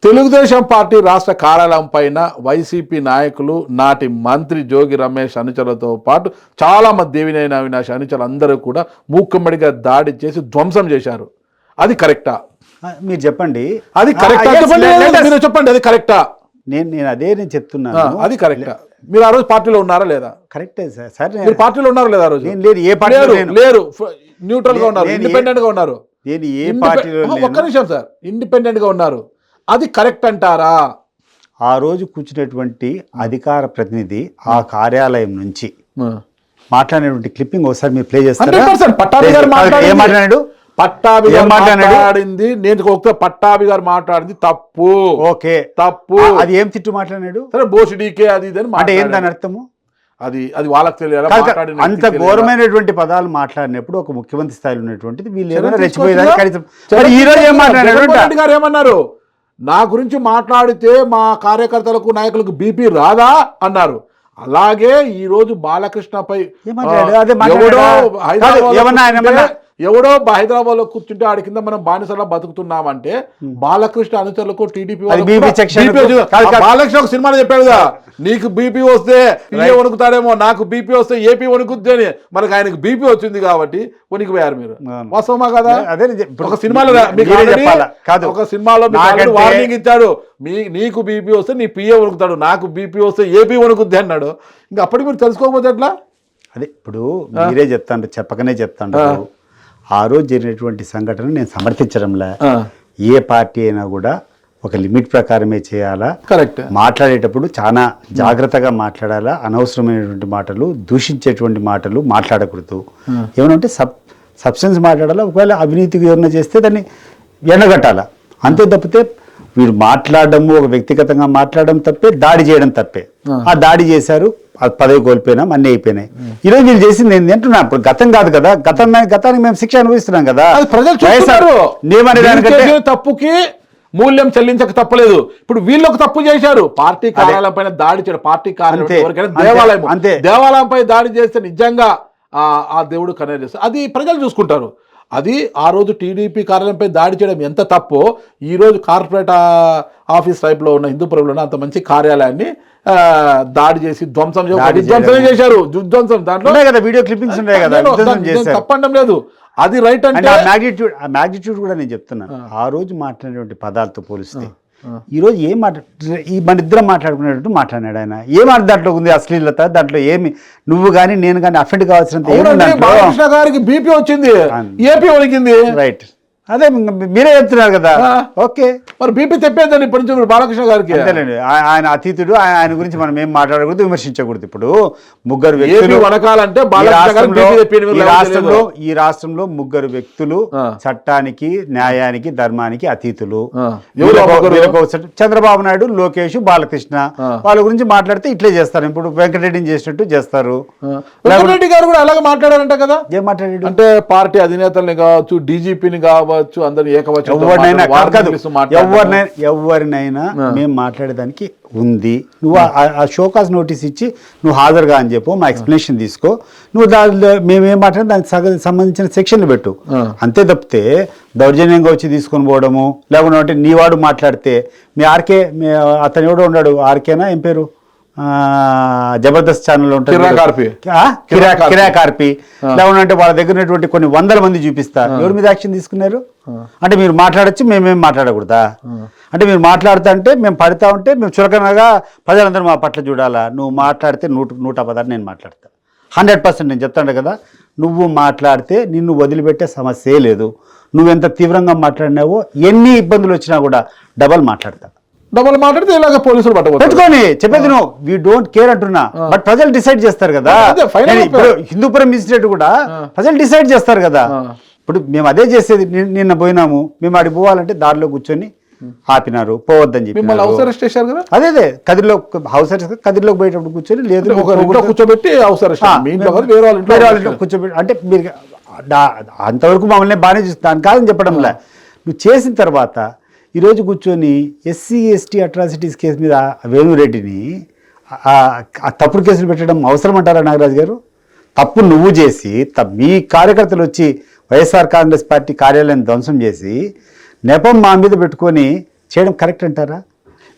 Speaker 2: తెలుగుదేశం
Speaker 1: పార్టీ రాష్ట్ర కార్యాలయం పైన వైసీపీ నాయకులు, నాటి మంత్రి జోగి రమేష్ అనుచరులతో పాటు చాలా మంది దేవినేని అవినాష్ అనుచరులు అందరూ కూడా మూకుమ్మడిగా దాడి చేసి ధ్వంసం చేశారు. అది కరెక్టా?
Speaker 2: మీరు చెప్పండి.
Speaker 1: అది కరెక్టా? చెప్పండి, అది కరెక్టా?
Speaker 2: నేను అదే నేను చెప్తున్నాను, అది
Speaker 1: కరెక్టా? మీరు ఆ రోజు పార్టీలో ఉన్నారా లేదా?
Speaker 2: కరెక్టే సార్.
Speaker 1: మీరు పార్టీలో ఉన్నారా లేదా? ఆ రోజు
Speaker 2: లేదు, ఏ పార్టీలో
Speaker 1: లేరు, న్యూట్రల్ గా ఉన్నారు, ఇండిపెండెంట్ గా ఉన్నారు. ఒక్క నిమిషం సార్, ఇండిపెండెంట్ గా ఉన్నారు, అది కరెక్ట్ అంటారా?
Speaker 2: ఆ రోజు కూర్చున్నటువంటి అధికార ప్రతినిధి ఆ కార్యాలయం నుంచి మాట్లాడినటువంటి క్లిప్పింగ్ ఒకసారి మీరు ప్లే చేస్తారా?
Speaker 1: పట్టాభి గారు
Speaker 2: మాట్లాడాడు,
Speaker 1: పట్టాభి గారు మాట్లాడింది, నేను ఒక పట్టాభి గారు మాట్లాడింది తప్పు.
Speaker 2: ఓకే,
Speaker 1: తప్పు.
Speaker 2: అది ఏం తిట్టు మాట్లాడాడు?
Speaker 1: సరే, బోసిడీకే అది ఇది అని
Speaker 2: అంటే ఏందని అర్థము?
Speaker 1: అది వాళ్ళకి తెలియాలి.
Speaker 2: అంత ఘోరమైనటువంటి పదాలు మాట్లాడినప్పుడు ఒక ముఖ్యమంత్రి స్థాయిలో ఉన్నటువంటిది వీళ్ళు ఏమైనా రెచ్చిపోయేదాన్ని కనీసం. ఈ రోజు ఏం మాట్లాడారు?
Speaker 1: గారు ఏమన్నారు? నా గురించి మాట్లాడితే మా కార్యకర్తలకు, నాయకులకు బీపీ రాదా అన్నారు. అలాగే ఈ రోజు బాలకృష్ణపై ఎవడో హైదరాబాద్ లో కూర్చుంటే ఆడి కింద మనం బానిసలా బతుకుతున్నామంటే బాలకృష్ణ అనుచరులకు టీడీపీ బాలకృష్ణ ఒక సినిమాలో చెప్పాడుగా, నీకు బీపీ వస్తే ఏ వణుకుతాడేమో, నాకు బీపీ వస్తే ఏపీ వణుకుద్ది అని. మనకు ఆయనకు బీపీ వచ్చింది కాబట్టి వణికిపోయారు. మీరు వాస్తవమా కదా? ఒక సినిమాలో వార్నింగ్ ఇచ్చాడు, నీకు బీపీ వస్తే నీ పిఏ వణుకుతాడు, నాకు బీపీ వస్తే ఏపీ వణుకుద్ది అన్నాడు. ఇంకా అప్పటికి మీరు తెలుసుకోకపోతే ఎట్లా?
Speaker 2: అదే ఇప్పుడు మీరే చెప్తాండ్రు, చెప్పకనే చెప్తాండ్రు. ఆ రోజు జరిగినటువంటి సంఘటన నేను సమర్థించడంలా. ఏ పార్టీ అయినా కూడా ఒక లిమిట్ ప్రకారమే చేయాలా.
Speaker 1: కరెక్ట్.
Speaker 2: మాట్లాడేటప్పుడు చాలా జాగ్రత్తగా మాట్లాడాలా. అనవసరమైనటువంటి మాటలు, దూషించేటువంటి మాటలు మాట్లాడకూడదు. ఏమనంటే సబ్స్టెన్స్ మాట్లాడాలా. ఒకవేళ అవినీతికి ఏమన్నా చేస్తే దాన్ని ఎండగట్టాలా. అంతే తప్పితే వీరు మాట్లాడడము, ఒక వ్యక్తిగతంగా మాట్లాడడం తప్పే, దాడి చేయడం తప్పే. ఆ దాడి చేశారు, పదవి కోల్పోయినాం, అన్నీ అయిపోయినాయి. ఈరోజు వీళ్ళు చేసింది ఏంటి అంటున్నా. ఇప్పుడు గతం కాదు కదా, గతానికి మేము శిక్ష అనుభవిస్తున్నాం కదా.
Speaker 1: తప్పుకి మూల్యం చెల్లించక తప్పలేదు. ఇప్పుడు వీళ్ళొక తప్పు చేశారు, పార్టీ కార్యాలయం పైన దాడి చేయడం. పార్టీ కార్యాలయం దేవాలయం, అంతే, దేవాలయంపై దాడి చేస్తే నిజంగా ఆ దేవుడు కన్నె చేస్తారు. అది ప్రజలు చూసుకుంటారు. అది ఆ రోజు టీడీపీ కార్యాలయంపై దాడి చేయడం ఎంత తప్పో, ఈరోజు కార్పొరేట్ ఆఫీస్ టైప్లో ఉన్న హిందూపురంలో ఉన్న అంత మంచి కార్యాలయాన్ని దాడి చేసి విధ్వంసం చేశారు. విధ్వంసం దాంట్లో కదా వీడియో క్లిప్పింగ్స్ ఉన్నాయి కదా, తప్పడం లేదు. అది రైట్ అంటే
Speaker 2: మ్యాగ్నిట్యూడ్ కూడా నేను చెప్తున్నాను. ఆ రోజు మాట్లాడినటువంటి పదాలతో పోలిస్తే ఈరోజు ఏం మన ఇద్దరం మాట్లాడుకునేటట్టు మాట్లాడాడు ఆయన. ఏం దాంట్లో ఉంది అశ్లీలత? దాంట్లో ఏమి నువ్వు కానీ నేను కానీ అఫెండ్ కావాల్సినంత
Speaker 1: బాలకృష్ణ గారికి బీపీ వచ్చింది, ఏపీ వణికింది.
Speaker 2: రైట్. అదే మీరే చెప్తున్నారు కదా. ఓకే,
Speaker 1: మరి బీపీ తెప్పేద్దని ఇప్పటి నుంచి బాలకృష్ణ గారికి.
Speaker 2: అంతేలేండి, ఆయన అతీతుడు, ఆయన గురించి మనం ఏం మాట్లాడకూడదు, విమర్శించకూడదు. ఇప్పుడు ముగ్గురు వ్యక్తులు
Speaker 1: వనకాలంటే
Speaker 2: ఈ రాష్ట్రంలో ముగ్గురు వ్యక్తులు చట్టానికి, న్యాయానికి, ధర్మానికి అతీతులు. చంద్రబాబు నాయుడు, లోకేష్, బాలకృష్ణ. వాళ్ళ గురించి మాట్లాడితే ఇట్లే చేస్తారు. ఇప్పుడు వెంకటరెడ్డిని చేసినట్టు చేస్తారు.
Speaker 1: వెంకటరెడ్డి గారు కూడా అలాగే మాట్లాడారంట కదా.
Speaker 2: ఏం మాట్లాడాడు?
Speaker 1: అంటే పార్టీ అధినేతల్ని కావచ్చు, డీజీపీని కావచ్చు, అందరు ఏకవచనం
Speaker 2: ఎవరినైనా మేము మాట్లాడేదానికి ఉంది. నువ్వు ఆ షోకాస్ నోటీస్ ఇచ్చి నువ్వు హాజరుగా అని చెప్పు, మా ఎక్స్ప్లెనేషన్ తీసుకో. నువ్వు దానిలో మేమేం మాట్లాడినా దానికి సంబంధించిన సెక్షన్లు పెట్టు. అంతే తప్పితే దౌర్జన్యంగా వచ్చి తీసుకొని పోవడము, లేకుంటే నీ వాడు మాట్లాడితే మీ ఆర్కే, అతను ఎవడో ఉన్నాడు, ఆర్కేనా ఏం పేరు, జబర్దస్త్ ఛానల్ ఉంటుంది, కిరాకార్పి, లేకుంటే వాళ్ళ దగ్గర ఉన్నటువంటి కొన్ని వందల మంది చూపిస్తా. ఎవరి మీద యాక్షన్ తీసుకున్నారు? అంటే మీరు మాట్లాడచ్చు, మేమేం మాట్లాడకూడదా? అంటే మీరు మాట్లాడుతా అంటే మేము పడతా ఉంటే మేము చులకనగా ప్రజలందరూ మా పట్ల చూడాలా? నువ్వు మాట్లాడితే 100% నేను మాట్లాడతా. 100% నేను చెప్తాను కదా. నువ్వు మాట్లాడితే నిన్ను వదిలిపెట్టే సమస్యే లేదు. నువ్వెంత తీవ్రంగా మాట్లాడినావో, ఎన్ని ఇబ్బందులు వచ్చినా కూడా డబల్ మాట్లాడతా.
Speaker 1: మాట్లాడితే ఇలాగ పోలీసులు
Speaker 2: పెట్టుకొని చెప్పేది నువ్వు వీ డోంట్ కేర్ అంటున్నా. బట్ ప్రజలు డిసైడ్ చేస్తారు కదా. ఇప్పుడు హిందూపురం ఇన్సిడెంట్ కూడా ప్రజలు డిసైడ్ చేస్తారు కదా. ఇప్పుడు మేము అదే చేసేది. నిన్న పోయినాము, మేము అడిగి పోవాలంటే దారిలో కూర్చొని ఆపినారు, పోవద్దని చెప్పి
Speaker 1: హౌస్ అరెస్ట్ చేశారు కదా.
Speaker 2: అదే కదిరిలో హౌస్ అరెస్ట్, కదిరిలోకి పోయేటప్పుడు కూర్చొని లేదు
Speaker 1: కూర్చోబెట్టి హౌస్ అరెస్ట్
Speaker 2: కూర్చోబెట్టి. అంటే మీరు అంతవరకు మమ్మల్ని బాగానే చూస్తాను కాదని చెప్పడంలే. నువ్వు చేసిన తర్వాత ఈరోజు కూర్చొని ఎస్సీ ఎస్టీ అట్రాసిటీస్ కేసు మీద వేణురెడ్డిని తప్పుడు కేసులు పెట్టడం అవసరం అంటారా నాగరాజు గారు? తప్పు నువ్వు చేసి మీ కార్యకర్తలు వచ్చి వైఎస్ఆర్ కాంగ్రెస్ పార్టీ కార్యాలయాన్ని ధ్వంసం చేసి నెపం మా మీద పెట్టుకొని చేయడం కరెక్ట్ అంటారా?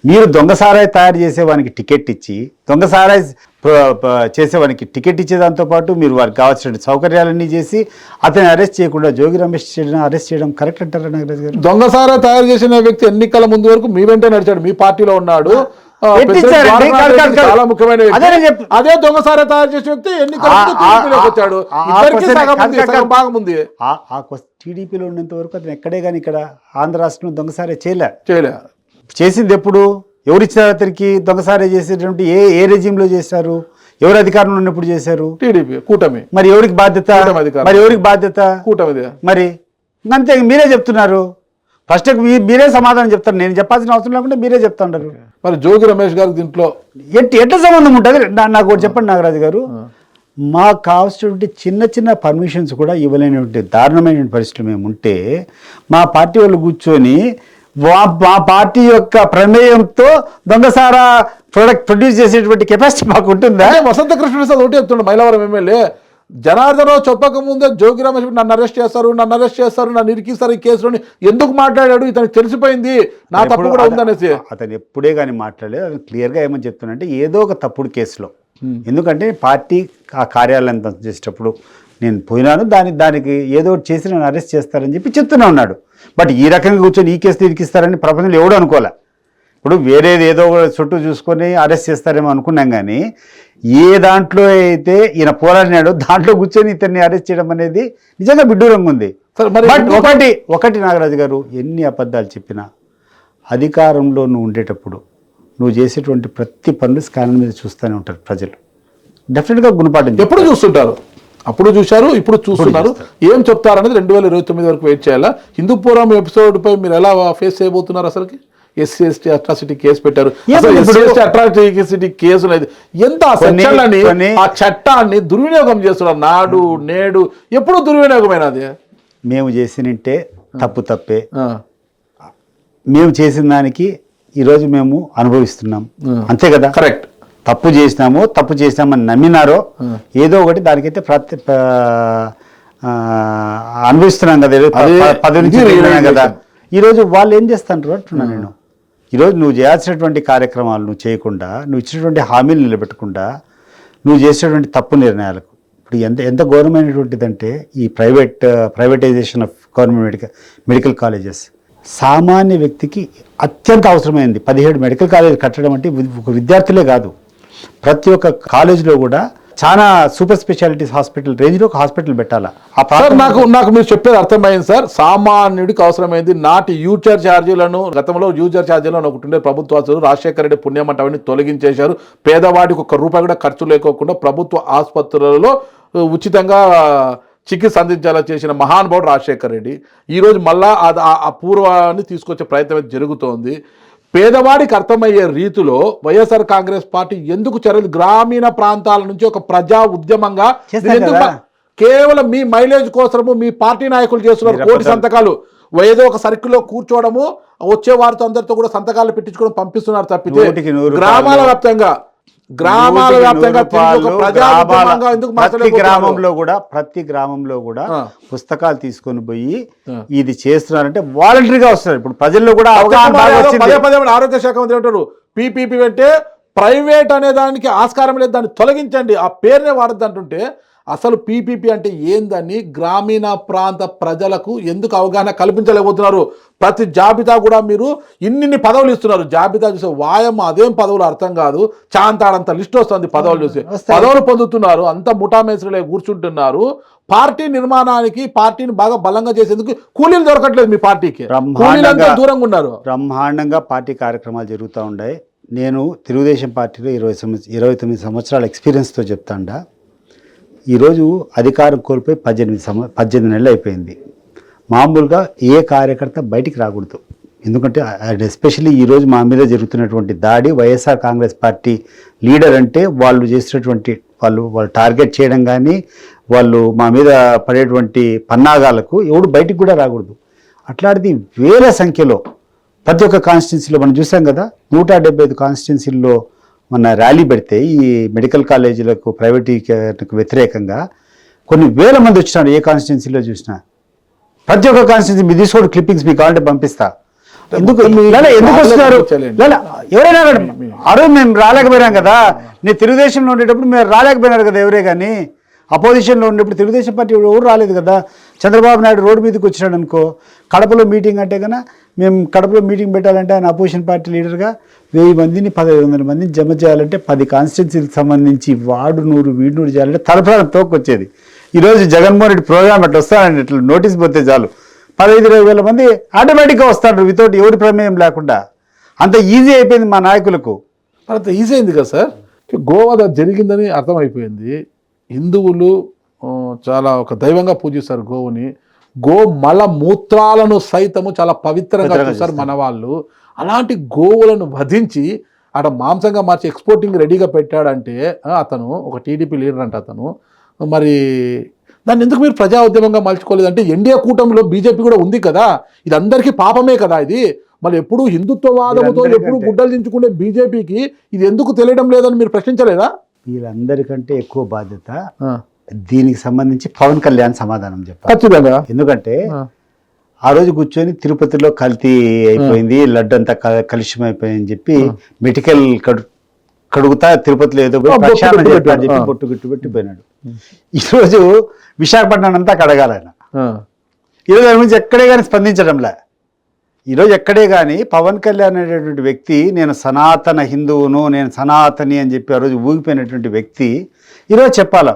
Speaker 2: మీరు దొంగసారాయి తయారు చేసేవానికి టికెట్ ఇచ్చి, దొంగసారాయి చేసేవానికి టికెట్ ఇచ్చేదాంతోపాటు మీరు వారికి కావాల్సిన సౌకర్యాలన్నీ చేసి అతన్ని అరెస్ట్ చేయకుండా జోగి రమేష్ అరెస్ట్ చేయడం కరెక్ట్ అంటారా నాగరాజు గారు?
Speaker 1: దొంగసారాయి తయారు చేసిన వ్యక్తి ఎన్నికల ముందు వరకు మీ వెంటే నడిచాడు, మీ పార్టీలో ఉన్నాడు. చాలా ముఖ్యమైన అదే దొంగసారాయి తయారు చేసిన వ్యక్తి ఎన్నికల వచ్చాడు. బాగుంది.
Speaker 2: టీడీపీలో ఉన్నంత వరకు అతను ఎక్కడే కానీ ఇక్కడ ఆంధ్ర రాష్ట్రంలో దొంగసారాయి చేయలే. చేసింది ఎప్పుడు? ఎవరు ఇచ్చారు అతనికి? దొంగసారే చేసేటువంటి ఏ రెజ్యూమ్లో చేశారు? ఎవరు అధికారంలో ఉన్నప్పుడు చేశారు?
Speaker 1: టీడీపీ కూటమి.
Speaker 2: మరి ఎవరికి బాధ్యత? కూటమి. మరి అంతే, మీరే చెప్తున్నారు. ఫస్ట్ మీరే సమాధానం చెప్తారు. నేను చెప్పాల్సిన అవసరం లేకుండా మీరే చెప్తుంటారు.
Speaker 1: మరి జోగి రమేష్ గారు దీంట్లో
Speaker 2: ఎట్లా సంబంధం ఉంటుంది? నాకు ఒకటి చెప్పండి నాగరాజు గారు. మాకు కావాల్సినటువంటి చిన్న చిన్న పర్మిషన్స్ కూడా ఇవ్వలేనటువంటి దారుణమైనటువంటి పరిస్థితులు మేము ఉంటే మా పార్టీ వాళ్ళు కూర్చొని మా పార్టీ యొక్క ప్రమేయంతో దొంగసారా ప్రొడ్యూస్ చేసేటువంటి కెపాసిటీ మాకు ఉంటుందా?
Speaker 1: వసంత కృష్ణ ప్రసాద్ ఒకటి చెప్తుండే, మైలవరం ఎమ్మెల్యే, జనార్దన్ చెప్పక ముందే జోగి రమేష్ నన్ను అరెస్ట్ చేస్తారు, నన్ను ఇరికిస్తారు ఈ కేసులో ఎందుకు మాట్లాడాడు, ఇతనికి తెలిసిపోయింది నా తప్పు కూడా ఉందనేసి.
Speaker 2: అతను ఎప్పుడే కానీ మాట్లాడలేదు. అతను క్లియర్గా ఏమని చెప్తున్నాడంటే ఏదో ఒక తప్పుడు కేసులో, ఎందుకంటే పార్టీ ఆ కార్యాలయం చేసేటప్పుడు నేను పోయినాను, దానికి ఏదో ఒకటి చేసి నన్ను అరెస్ట్ చేస్తారని చెప్పి చెప్తూనే ఉన్నాడు. బట్ ఈ రకంగా కూర్చొని ఈ కేసులు ఇరికిస్తారని ప్రపంచంలో ఎవడూ అనుకోలే. ఇప్పుడు వేరేది ఏదో చుట్టూ చూసుకొని అరెస్ట్ చేస్తారేమో అనుకున్నాం, కానీ ఏ దాంట్లో అయితే ఈయన పోరాడినాడో దాంట్లో కూర్చొని ఇతన్ని అరెస్ట్ చేయడం అనేది నిజంగా విడ్డూరంగా ఉంది. బట్ ఒకటి నాగరాజు గారు, ఎన్ని అబద్ధాలు చెప్పినా అధికారంలో నువ్వు ఉండేటప్పుడు నువ్వు చేసేటువంటి ప్రతి పనులు స్కానర్ మీద చూస్తూనే ఉంటారు ప్రజలు. డెఫినెట్గా గుణపాఠం ఎప్పుడు
Speaker 1: చూస్తుంటారు. అప్పుడు చూశారు, ఇప్పుడు చూస్తున్నారు. ఏం చెప్తారనేది 2029 వరకు వెయిట్ చేయాలా. హిందూపురం ఎపిసోడ్ పై మీరు ఎలా ఫేస్ చేయబోతున్నారు? అసలుకి ఎస్సీ ఎస్టీ అట్రాసిటీ కేసు పెట్టారు. అట్రాసిటీ కేసు అనేది ఎంత ఆ చట్టాన్ని దుర్వినియోగం చేస్తున్నారు. నాడు నేడు ఎప్పుడు దుర్వినియోగమైనది.
Speaker 2: మేము చేసినంటే తప్పే, మేము చేసిన దానికి ఈరోజు మేము అనుభవిస్తున్నాం, అంతే కదా?
Speaker 1: కరెక్ట్.
Speaker 2: తప్పు చేసినామని నమ్మినారో ఏదో ఒకటి దానికైతే అనుభవిస్తున్నాం కదా, పదవి నుంచి కదా. ఈరోజు వాళ్ళు ఏం చేస్తాంటారు అంటున్నాను నేను. ఈరోజు నువ్వు చేయాల్సినటువంటి కార్యక్రమాలు నువ్వు చేయకుండా, నువ్వు ఇచ్చినటువంటి హామీలు నిలబెట్టకుండా, నువ్వు చేసేటువంటి తప్పు నిర్ణయాలకు ఇప్పుడు ఎంత ఘోరమైనటువంటిదంటే ఈ privatisation of government medical colleges సామాన్య వ్యక్తికి అత్యంత అవసరమైంది. 17 మెడికల్ కాలేజీలు కట్టడం అంటే ఒక విద్యార్థులే కాదు, ప్రతి ఒక్క కాలేజీలో కూడా చాలా సూపర్ స్పెషాలిటీస్ హాస్పిటల్ రేంజ్లో ఒక హాస్పిటల్ పెట్టాలా ఆ
Speaker 1: సార్
Speaker 2: ప్రాంతం
Speaker 1: నాకు మీరు చెప్పేది అర్థమైంది సార్. సామాన్యుడికి అవసరమైంది నాటి యూజర్ ఛార్జీలను, గతంలో యూజర్ ఛార్జీలను ఒకటి ఉండే ప్రభుత్వాలు రాజశేఖర రెడ్డి పుణ్యమంట అవన్నీ తొలగించేశారు. పేదవాడికి ₹1 కూడా ఖర్చు లేకోకుండా ప్రభుత్వ ఆసుపత్రులలో ఉచితంగా చికిత్స అందించాలని చేసిన మహానుభావుడు రాజశేఖర రెడ్డి. ఈరోజు మళ్ళా ఆ పూర్వాన్ని తీసుకొచ్చే ప్రయత్నం అయితే జరుగుతోంది. పేదవాడికి అర్థమయ్యే రీతిలో వైఎస్ఆర్ కాంగ్రెస్ పార్టీ ఎందుకు చర్యలు గ్రామీణ ప్రాంతాల నుంచి ఒక ప్రజా ఉద్యమంగా కేవలం మీ మైలేజ్ కోసము మీ పార్టీ నాయకులు చేస్తున్నారు కోటి సంతకాలు, ఏదో ఒక సర్కిల్లో కూర్చోవడము, వచ్చే వారితో అందరితో కూడా సంతకాలు పెట్టించుకోవడం పంపిస్తున్నారు తప్పితే గ్రామాల వ్యాప్తంగా
Speaker 2: ప్రతి గ్రామంలో కూడా పుస్తకాలు తీసుకొని పోయి ఇది చేస్తున్నారంటే వాలంటరీగా వస్తున్నారు. ఇప్పుడు ప్రజల్లో కూడా
Speaker 1: ఆరోగ్య శాఖ మంత్రి అంటారు పీపీపీ అంటే ప్రైవేట్ అనే దానికి ఆస్కారం లేదు, దాన్ని తొలగించండి, ఆ పేరునే వాడద్దు అంటుంటే అసలు పీపీపీ అంటే ఏందని గ్రామీణ ప్రాంత ప్రజలకు ఎందుకు అవగాహన కల్పించలేకపోతున్నారు? ప్రతి జాబితా కూడా మీరు ఇన్ని పదవులు ఇస్తున్నారు, జాబితా చూసే వాయమ్మ అదేం పదవులు అర్థం కాదు, చాంతాడంత లిస్ట్ వస్తుంది పదవులు చూసి, పదవులు పొందుతున్నారు, అంత ముఠామేసులే కూర్చుంటున్నారు. పార్టీ నిర్మాణానికి పార్టీని బాగా బలంగా చేసేందుకు కూలీలు దొరకట్లేదు మీ పార్టీకి, దూరంగా ఉన్నారు.
Speaker 2: బ్రహ్మాండంగా పార్టీ కార్యక్రమాలు జరుగుతూ ఉన్నాయి. నేను తెలుగుదేశం పార్టీలో 29 సంవత్సరాల ఎక్స్పీరియన్స్తో చెప్తాండా. ఈరోజు అధికారం కోల్పోయి 18 నెలలు అయిపోయింది. మామూలుగా ఏ కార్యకర్త బయటికి రాకూడదు. ఎందుకంటే ఎస్పెషల్లీ ఈరోజు మా మీద జరుగుతున్నటువంటి దాడి వైఎస్ఆర్ కాంగ్రెస్ పార్టీ లీడర్ అంటే వాళ్ళు చేసినటువంటి వాళ్ళు టార్గెట్ చేయడం కానీ వాళ్ళు మా మీద పడేటువంటి పన్నాగాలకు ఎవడు బయటికి కూడా రాకూడదు. అట్లాంటిది వేల సంఖ్యలో ప్రతి ఒక్క కాన్స్టిట్యున్సీలో మనం చూసాం కదా, 175 కాన్స్టిట్యున్సీల్లో మన ర్యాలీ పెడితే ఈ మెడికల్ కాలేజీలకు ప్రైవేటీకరణకు వ్యతిరేకంగా కొన్ని వేల మంది వచ్చినారు. ఏ కాన్స్టిట్యున్సీలో చూసినా ప్రతి ఒక్క కాన్స్టిట్యున్సీ మీ తీసుకోండి, క్లిప్పింగ్స్ మీకు కావాలంటే పంపిస్తా. ఎందుకు వస్తున్నారు ఎవరైనా? ఆ రోజు మేము రాలేకపోయినాం కదా, నేను తెలుగుదేశంలో ఉండేటప్పుడు మీరు రాలేకపోయినారు కదా ఎవరే, కానీ అపోజిషన్లో ఉండేప్పుడు తెలుగుదేశం పార్టీ ఎవరు రాలేదు కదా. చంద్రబాబు నాయుడు రోడ్డు మీదకి వచ్చినాడు అనుకో, కడపలో మీటింగ్ అంటే కన్నా మేము కడపలో మీటింగ్ పెట్టాలంటే ఆయన అపోజిషన్ పార్టీ లీడర్గా 1000 మందిని 1500 మందిని జమ చేయాలంటే 10 కాన్స్టిట్యున్సీలకు సంబంధించి వాడు 100 వీడు 100 చేయాలంటే తలపడం తోకొచ్చేది. ఈరోజు జగన్మోహన్ రెడ్డి ప్రోగ్రామ్ అట్లా వస్తానండి, ఇట్లా నోటీస్ పోతే చాలు 15-20 వేల మంది ఆటోమేటిక్గా వస్తారు వితౌట్ ఎవరి ప్రమేయం లేకుండా. అంత ఈజీ అయిపోయింది మా నాయకులకు.
Speaker 1: అంత ఈజీ అయింది కదా సార్. గోవధ జరిగిందని అర్థమైపోయింది. హిందువులు చాలా ఒక దైవంగా పూజిస్తారు గోవుని. గో మల మూత్రాలను సైతము చాలా పవిత్రంగా చూస్తారు మన వాళ్ళు. అలాంటి గోవులను వధించి అక్కడ మాంసంగా మార్చి ఎక్స్పోర్టింగ్ రెడీగా పెట్టాడంటే అతను ఒక టీడీపీ లీడర్ అంటే అతను, మరి దాన్ని ఎందుకు మీరు ప్రజా ఉద్యమంగా మలుచుకోలేదు? అంటే ఎన్డీఏ కూటమిలో బీజేపీ కూడా ఉంది కదా, ఇది అందరికీ పాపమే కదా ఇది. మళ్ళీ ఎప్పుడు హిందుత్వవాదముతో ఎప్పుడు గుడ్డలు దించుకునే బీజేపీకి ఇది ఎందుకు తెలియడం లేదని మీరు ప్రశ్నించలేదా?
Speaker 2: వీళ్ళందరికంటే ఎక్కువ బాధ్యత దీనికి సంబంధించి పవన్ కళ్యాణ్ సమాధానం చెప్పారు. ఎందుకంటే ఆ రోజు కూర్చొని తిరుపతిలో కల్తీ అయిపోయింది, లడ్డు అంతా కలుషితం అయిపోయిందని చెప్పి మెడికల్ కడుగుతా తిరుపతిలో ఏదో ప్రక్షాళన చెప్పని చెప్పి బొట్టు గిట్టు పెట్టిపోయినాడు. ఈరోజు విశాఖపట్నం అంతా కడగాలన్న. ఈరోజు దాని గురించి ఎక్కడే కానీ స్పందించడంలే. ఈరోజు ఎక్కడే కానీ పవన్ కళ్యాణ్ అనేటువంటి వ్యక్తి నేను సనాతన హిందువును, నేను సనాతని అని చెప్పి ఆ రోజు ఊగిపోయినటువంటి వ్యక్తి ఈరోజు చెప్పాలా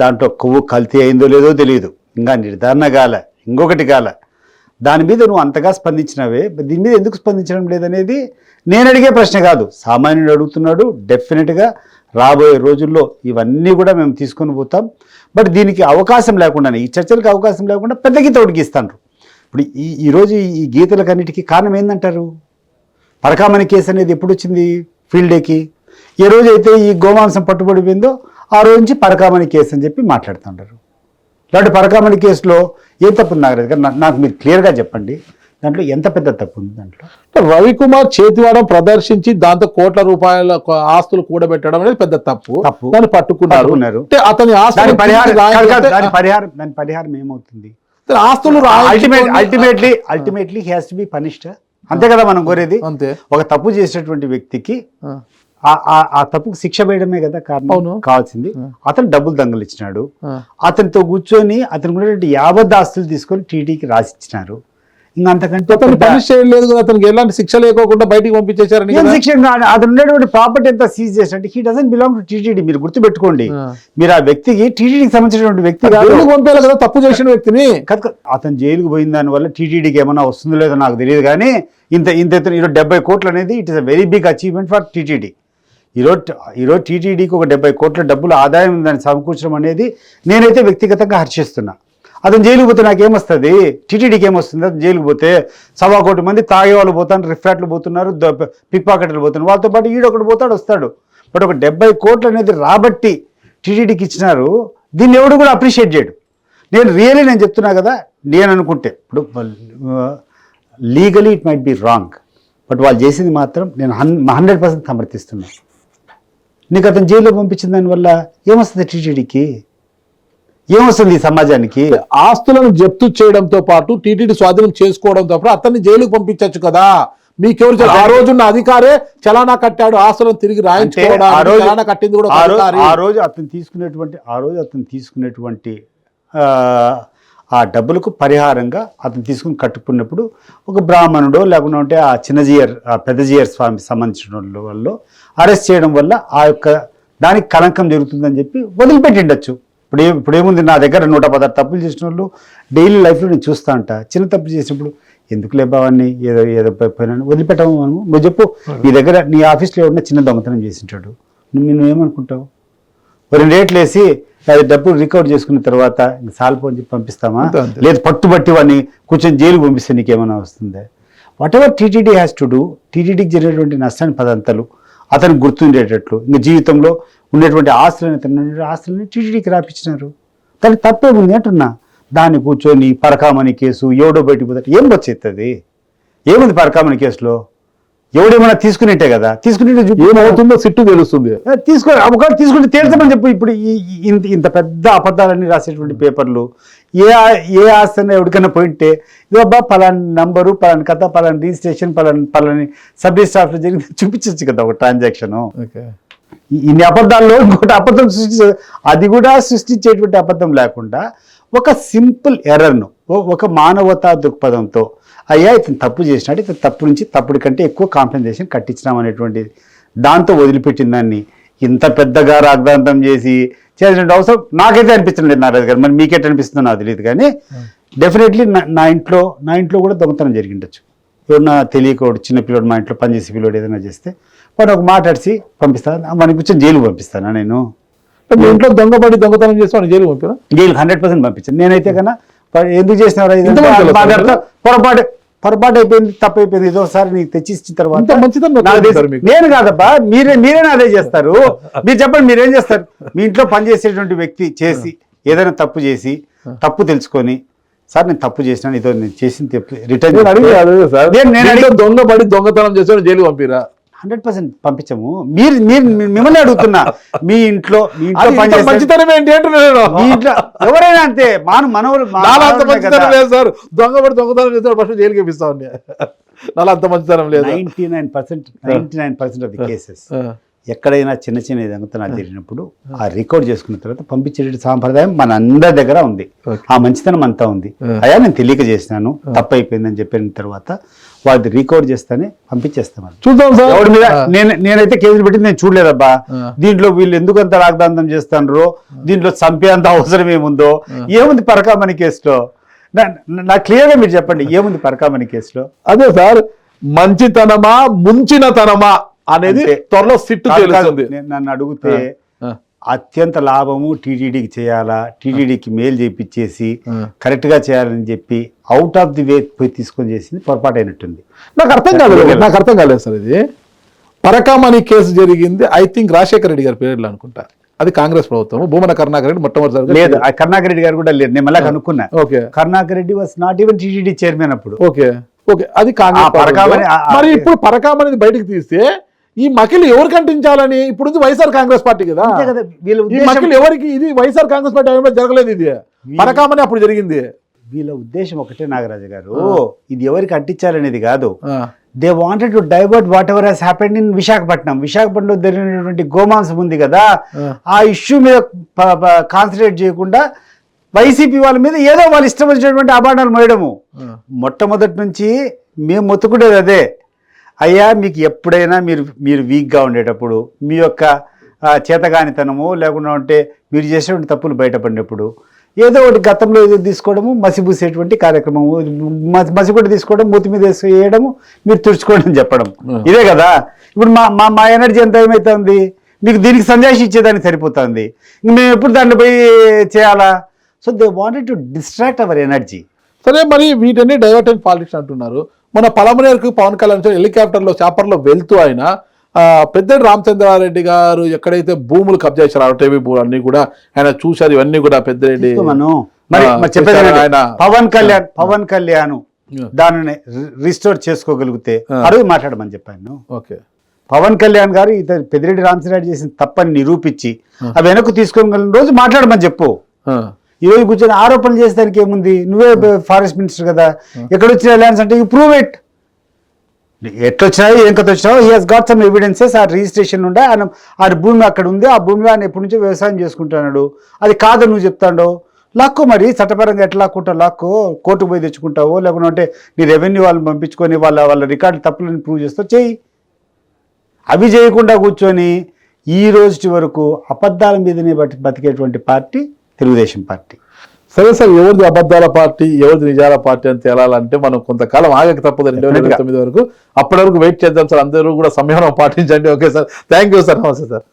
Speaker 2: దాంట్లో కొవ్వు కల్తీ అయిందో లేదో తెలియదు, ఇంకా నిర్ధారణ కాలే, ఇంకొకటి కాలే. దాని మీద నువ్వు అంతగా స్పందించినవే, దీని మీద ఎందుకు స్పందించడం లేదనేది నేను అడిగే ప్రశ్న కాదు, సామాన్యుడు అడుగుతున్నాడు. డెఫినెట్గా రాబోయే రోజుల్లో ఇవన్నీ కూడా మేము తీసుకొని పోతాం. బట్ దీనికి అవకాశం లేకుండా, ఈ చర్చలకు అవకాశం లేకుండా పెద్ద గీత ఉడికిస్తాను. ఇప్పుడు ఈరోజు ఈ గీతలకన్నిటికీ కారణం ఏంటంటారు? పరకామణి కేసు అనేది ఎప్పుడు వచ్చింది ఫీల్డ్ డేకి? ఏ రోజైతే ఈ గోమాంసం పట్టుబడిపోయిందో ఆ రోజు నుంచి పరకామణి కేసు అని చెప్పి మాట్లాడుతుంటారు. ఇలాంటి పరకామణి కేసులో ఏం తప్పు ఉంది నాగరాజు గారు? నాకు మీరు క్లియర్గా చెప్పండి, దాంట్లో ఎంత పెద్ద తప్పు ఉంది? దాంట్లో
Speaker 1: రవికుమార్ చేతివాడం ప్రదర్శించి దాంతో కోట్ల రూపాయల ఆస్తులు కూడబెట్టడం అనేది పెద్ద తప్పు. దాన్ని పట్టుకున్నారు. అతని
Speaker 2: దాని పరిహారం ఏమవుతుంది?
Speaker 1: ఆస్తులు
Speaker 2: ultimately he has to be punished. అంతే కదా మనం కోరేది. అంతే. ఒక తప్పు చేసినటువంటి వ్యక్తికి ఆ తప్పుకు శిక్ష వేయడమే కదా కారణం కావాల్సింది. అతను డబ్బులు దొంగలిచ్చినాడు, అతనితో కూర్చొని అతనికి ఉన్నటువంటి యావత్ ఆస్తులు తీసుకొని టీటీకి రాసిచ్చినారు. ఇంకా అంతకంటే
Speaker 1: అతను పనిష్ చేయలేదు కదా, అతనికి ఎలాంటి శిక్ష లేకోకుండా బయటికి పంపించేశారని
Speaker 2: ఏం
Speaker 1: కదా?
Speaker 2: శిక్ష అది ఉన్నటువంటి ప్రాపర్టీ ఎంత సీజ్ చేసినట్టు he doesn't belong to TTD. మీరు గుర్తుపెట్టుకోండి, మీరు ఆ వ్యక్తికి టీటీడీకి సంబంధించినటువంటి వ్యక్తి కాదు.
Speaker 1: జైలుకి పంపేయాలి కదా తప్పు చేసిన వ్యక్తిని.
Speaker 2: అతను జైలుకు పోయిన దాని వల్ల టీటీడీకి ఏమైనా వస్తుందో లేదో నాకు తెలియదు, కానీ ఇంత 70 కోట్లు అనేది it is a very big achievement for TTD. ఈరోజు టీటీడీకి ఒక 70 కోట్ల డబ్బులు ఆదాయం దాన్ని సమకూర్చడం అనేది నేనైతే వ్యక్తిగతంగా హర్షిస్తున్నా. అతను జైలుకు పోతే నాకేమొస్తుంది, టీటీడీకి ఏమొస్తుంది? అతను జైలుకు పోతే 1.25 కోటి మంది తాగే వాళ్ళు పోతారు, రిఫ్రాట్లు పోతున్నారు, పిక్ పాకెట్లు పోతున్నారు, వాళ్ళతో పాటు ఈడొకటి పోతాడు వస్తాడు. బట్ ఒక 70 కోట్లు అనేది రాబట్టి టీటీడీకి ఇచ్చినారు, దీన్ని ఎవడు కూడా అప్రిషియేట్ చేయడు. నేను చెప్తున్నా కదా, నేను అనుకుంటే ఇప్పుడు legally it might be wrong, but వాళ్ళు చేసింది మాత్రం నేను 100% సమర్థిస్తున్నా. నీకు అతను జైల్లో పంపించిన దానివల్ల ఏమొస్తుంది టీటీడీకి, ఏమొస్తుంది ఈ సమాజానికి?
Speaker 1: ఆస్తులను జప్తు చేయడంతో పాటు టీటీడీ స్వాధీనం చేసుకోవడంతో పాటు అతన్ని జైలుకు పంపించవచ్చు కదా. మీకెవరు చెప్పారు? ఆ రోజున్న అధికారే చలానా కట్టాడు, ఆస్తులను తిరిగి రాయించుకోవడానికి చలానా కట్టింది కూడా
Speaker 2: ఆ రోజు అతను తీసుకునేటువంటి ఆ డబ్బులకు పరిహారంగా అతను తీసుకుని కట్టుకున్నప్పుడు ఒక బ్రాహ్మణుడో లేకుంటే ఆ పెద్దజీయర్ స్వామికి సంబంధించిన వాళ్ళు అరెస్ట్ చేయడం వల్ల ఆ యొక్క దానికి కలంకం జరుగుతుందని చెప్పి వదిలిపెట్టిండొచ్చు. ఇప్పుడు ఏముంది, నా దగ్గర 116 తప్పులు చేసిన వాళ్ళు డైలీ లైఫ్లో నేను చూస్తా అంట. చిన్న తప్పు చేసినప్పుడు ఎందుకు లేబావని ఏదో పోయినాను వదిలిపెట్టాము మనము. నువ్వు చెప్పు, నీ దగ్గర నీ ఆఫీస్లో ఎవరైనా చిన్న దొంగతనం చేసింటాడు, నువ్వేమనుకుంటావు? 2 రేట్లు వేసి అది డబ్బులు రికవర్ చేసుకున్న తర్వాత ఇంక సాల్పోని చెప్పి పంపిస్తామా? లేదు పట్టుబట్టి వాడిని కూర్చొని జైలుకు పంపిస్తే నీకేమైనా వస్తుందా? What ever TTD has to do, టీటీడీకి జరిగినటువంటి నష్టాన్ని పదంతలు అతనికి గుర్తుండేటట్లు ఇంక జీవితంలో ఉండేటువంటి ఆస్తులని టీటీడీకి రాపించినారు. దానికి తప్పేముంది అంటున్నా. దాన్ని కూర్చొని పరకామణి కేసు ఎవడో బయటకు పోతే ఏం వచ్చేస్తుంది? ఏముంది పరకామణి కేసులో? ఎవడేమైనా తీసుకునేట్టే కదా, తీసుకునే
Speaker 1: ఏమవుతుందో సిట్టు తెలుస్తుంది.
Speaker 2: ఒకటి తీసుకుంటే తేల్చమని చెప్పు. ఇప్పుడు ఇంత పెద్ద అబద్ధాలన్నీ రాసేటువంటి పేపర్లు ఏ ఆస్తి ఎవరికైనా పోయింటే ఇదబ్బా పలాని నంబరు, పలాని కథ, పలాని రిజిస్ట్రేషన్, పలాని సబ్ రిజిస్టర్ ఆఫీస్ జరిగింది చూపించచ్చు కదా ఒక ట్రాన్సాక్షన్. ఇన్ని అబద్ధాల్లో ఇంకోటి అబద్ధం అది కూడా సృష్టించేటువంటి అబద్ధం లేకుండా ఒక సింపుల్ ఎర్రర్ను ఒక మానవతా దృక్పథంతో అయ్యా ఇతను తప్పు చేసినాడు, ఇతను తప్పు నుంచి తప్పుడు కంటే ఎక్కువ కాంపెన్సేషన్ కట్టించినాం అనేటువంటిది దాంతో వదిలిపెట్టిన దాన్ని ఇంత పెద్దగా రాగ్దాంతం చేసి చేసినట్టు అవసరం నాకైతే అనిపించలేదు నారాజు గారు. మరి మీకెట్ అనిపిస్తుందో నాకు తెలియదు, కానీ డెఫినెట్లీ నా ఇంట్లో కూడా దొంగతనం జరిగిండొచ్చు. ఎవరన్నా తెలియకూడదు చిన్నపిల్లడు మా ఇంట్లో పనిచేసే పిల్లడు ఏదైనా చేస్తే వాడు ఒక మాట్లాడిసి పంపిస్తాను, మనకి కూర్చొని జైలు పంపిస్తానా? నేను
Speaker 1: మీ ఇంట్లో దొంగతనం చేసి వాడిని జైలు పంపినా?
Speaker 2: జైలు 100% పంపించాను. నేనైతే కన్నా ఎందుకు చేసినవరా పొరపాటు అయిపోయింది, తప్పు అయిపోయింది, ఇదోసారి నీకు తెచ్చి ఇచ్చిన తర్వాత నేను కాదబ్బా మీరే అదే చేస్తారు. మీరు చెప్పండి, మీరేం చేస్తారు? మీ ఇంట్లో పనిచేసేటువంటి వ్యక్తి చేసి ఏదైనా తప్పు చేసి తప్పు తెలుసుకొని సార్ నేను తప్పు చేసినాను, ఇదో నేను చేసింది రిటర్న్
Speaker 1: దొంగతనం చేసి జైలు పంపిరా?
Speaker 2: 100% పంపించము. మీరు మిమ్మల్ని అడుగుతున్నా, మీ ఇంట్లో
Speaker 1: మంచితనం ఏంటి అంటే
Speaker 2: మీ ఇంట్లో ఎవరైనా అంతే మనవరు
Speaker 1: సార్ దొంగతనం చేస్తాడు ఫస్ట్ జైలుకి పంపిస్తా నాలా అంత మంచితనం లేదు.
Speaker 2: 99% ఆఫ్ ది కేసెస్ ఎక్కడైనా చిన్న దొంగతనాలు జరిగినప్పుడు ఆ రికార్డ్ చేసుకున్న తర్వాత పంపించే సాంప్రదాయం మన అందరి దగ్గర ఉంది. ఆ మంచితనం అంతా ఉంది. అయ్యా నేను తెలియక చేసినాను, తప్పు అయిపోయిందని చెప్పిన తర్వాత వాళ్ళది రికార్డ్ చేస్తానే పంపించేస్తాం.
Speaker 1: చూద్దాం సార్.
Speaker 2: ఎవరి మీద నేనైతే కేసులు పెట్టింది నేను చూడలేదబ్బా. దీంట్లో వీళ్ళు ఎందుకు అంత రాగ్దాంతం చేస్తారో, దీంట్లో చంపేంత అవసరం ఏముందో, ఏముంది పరకామణి కేసులో? నాకు క్లియర్గా మీరు చెప్పండి, ఏముంది పరకామణి కేసులో?
Speaker 1: అదే సార్, మంచితనమా ముంచినతనమా అనేది త్వరలో సిట్టు తెలుస్తుంది.
Speaker 2: నన్ను అడిగితే అత్యంత లాభము టీటీడీకి చేయాలా, టీటీడీకి మెయిల్ చేయించేసి కరెక్ట్ గా చేయాలని చెప్పి అవుట్ ఆఫ్ ది వే పోయి తీసుకొని చేసింది పొరపాటు అయినట్టుంది.
Speaker 1: నాకు అర్థం కాలేదు సార్. ఇది పరకామణి కేసు జరిగింది ఐ థింక్ రాజశేఖర రెడ్డి గారి పేర్లు అనుకుంటా. అది కాంగ్రెస్ ప్రభుత్వం, భూమన కరుణాకర్ రెడ్డి మొట్టమొదటిసారి
Speaker 2: లేదు. కరుణాకర్ రెడ్డి గారు కూడా లేదు. నేను మళ్ళీ కనుక్కున్నా. Karunakar Reddy was not even TTD chairman అప్పుడు.
Speaker 1: ఓకే అది కాంగ్రెస్. మరి ఇప్పుడు పరకామణి బయటకు తీస్తే ఈ మకిలు ఎవరికి అంటించాలని? ఇప్పుడు వైఎస్ఆర్ కాంగ్రెస్ పార్టీ కదా, ఈ మకిలు ఎవరికి? ఇది వైఎస్ఆర్ కాంగ్రెస్ పార్టీ జరగలేదు, ఇది పరకామణి అప్పుడు జరిగింది.
Speaker 2: వీళ్ళ ఉద్దేశం ఒకటే నాగరాజు గారు, ఇది ఎవరికి అంటించాలనేది కాదు. They wanted to divert what ever has happened in విశాఖపట్నంలో జరిగినటువంటి గోమాంసం ఉంది కదా, ఆ ఇష్యూ మీద కాన్సన్ట్రేట్ చేయకుండా వైసీపీ వాళ్ళ మీద ఏదో వాళ్ళు ఇష్టం వచ్చినటువంటి అభాండాలు మోయడము. మొట్టమొదటి నుంచి మేము మొత్తుకునేది అదే, అయ్యా మీకు ఎప్పుడైనా మీరు వీక్గా ఉండేటప్పుడు, మీ యొక్క చేతగానితనము లేకుండా ఉంటే మీరు చేసేటువంటి తప్పులు బయటపడినప్పుడు ఏదో ఒకటి గతంలో ఏదో తీసుకోవడము, మసిపూసేటువంటి కార్యక్రమము, మసిగుడ్డ తీసుకోవడం, మూతి మీద వేయడము, మీరు తుడుచుకోవడం చెప్పడం, ఇదే కదా. ఇప్పుడు మా ఎనర్జీ ఎంత ఏమవుతుంది, మీకు దీనికి సంజాయిషి ఇచ్చేదానికి సరిపోతుంది, మేము ఎప్పుడు దాన్ని పోయి చేయాలా? So they wanted to distract our energy.
Speaker 1: సరే, మరి వీటన్ని డైవర్టెంట్ పాలిటిక్స్ అంటున్నారు. మన పలమనేరుకు పవన్ కళ్యాణ్ హెలికాప్టర్లో చాపర్లో వెళ్తూ ఆయన పెద్దిరెడ్డి రామచంద్రారెడ్డి గారు ఎక్కడైతే భూములు కబ్జా చేశారు, ఆర్టీవీ భూములు అన్ని కూడా ఆయన చూశారు. ఇవన్నీ కూడా పెద్దిరెడ్డి
Speaker 2: ఆయన పవన్ కళ్యాణ్ దానిని రిస్టోర్ చేసుకోగలిగితే అడుగు మాట్లాడమని చెప్పాను.
Speaker 1: ఓకే,
Speaker 2: పవన్ కళ్యాణ్ గారు పెద్దిరెడ్డి రామచంద్రారెడ్డి చేసిన తప్పని నిరూపించి అవి వెనక్కు తీసుకోగలిగిన రోజు మాట్లాడమని చెప్పు. ఈ రోజు కూర్చొని ఆరోపణలు చేసేదానికి ఏముంది, నువ్వే ఫారెస్ట్ మినిస్టర్ కదా, ఎక్కడొచ్చిన ల్యాండ్స్ అంటే యూ ప్రూవ్ ఇట్. ఎట్లొచ్చినాయో ఏం కథ వచ్చినాయో he has got some evidences. ఆ రిజిస్ట్రేషన్ ఉండే ఆ భూమి అక్కడ ఉంది, ఆ భూమిలో ఆయన ఎప్పటి నుంచో వ్యవసాయం చేసుకుంటున్నాడు, అది కాదు నువ్వు చెప్తాడో లాక్కో. మరి చట్టపరంగా ఎట్లా లాక్కుంటావు, లాక్కో, కోర్టుకు పోయి తెచ్చుకుంటావో, లేకుంటే నీ రెవెన్యూ వాళ్ళని పంపించుకొని వాళ్ళ రికార్డు తప్పులను ప్రూవ్ చేస్తావు, చెయ్యి. అవి చేయకుండా కూర్చొని ఈ రోజు వరకు అబద్ధాల మీదనే బతికేటువంటి పార్టీ తెలుగుదేశం పార్టీ.
Speaker 1: సరే సార్, ఎవరిది అబద్ధాల పార్టీ ఎవరిది నిజాల పార్టీ అని తేలాలంటే మనం కొంతకాలం ఆగక తప్పదు, 2029 వరకు. అప్పటి వరకు వెయిట్ చేద్దాం సార్. అందరూ కూడా సంయమనం పాటించండి. Okay sir, thank you sir. నమస్తే సార్.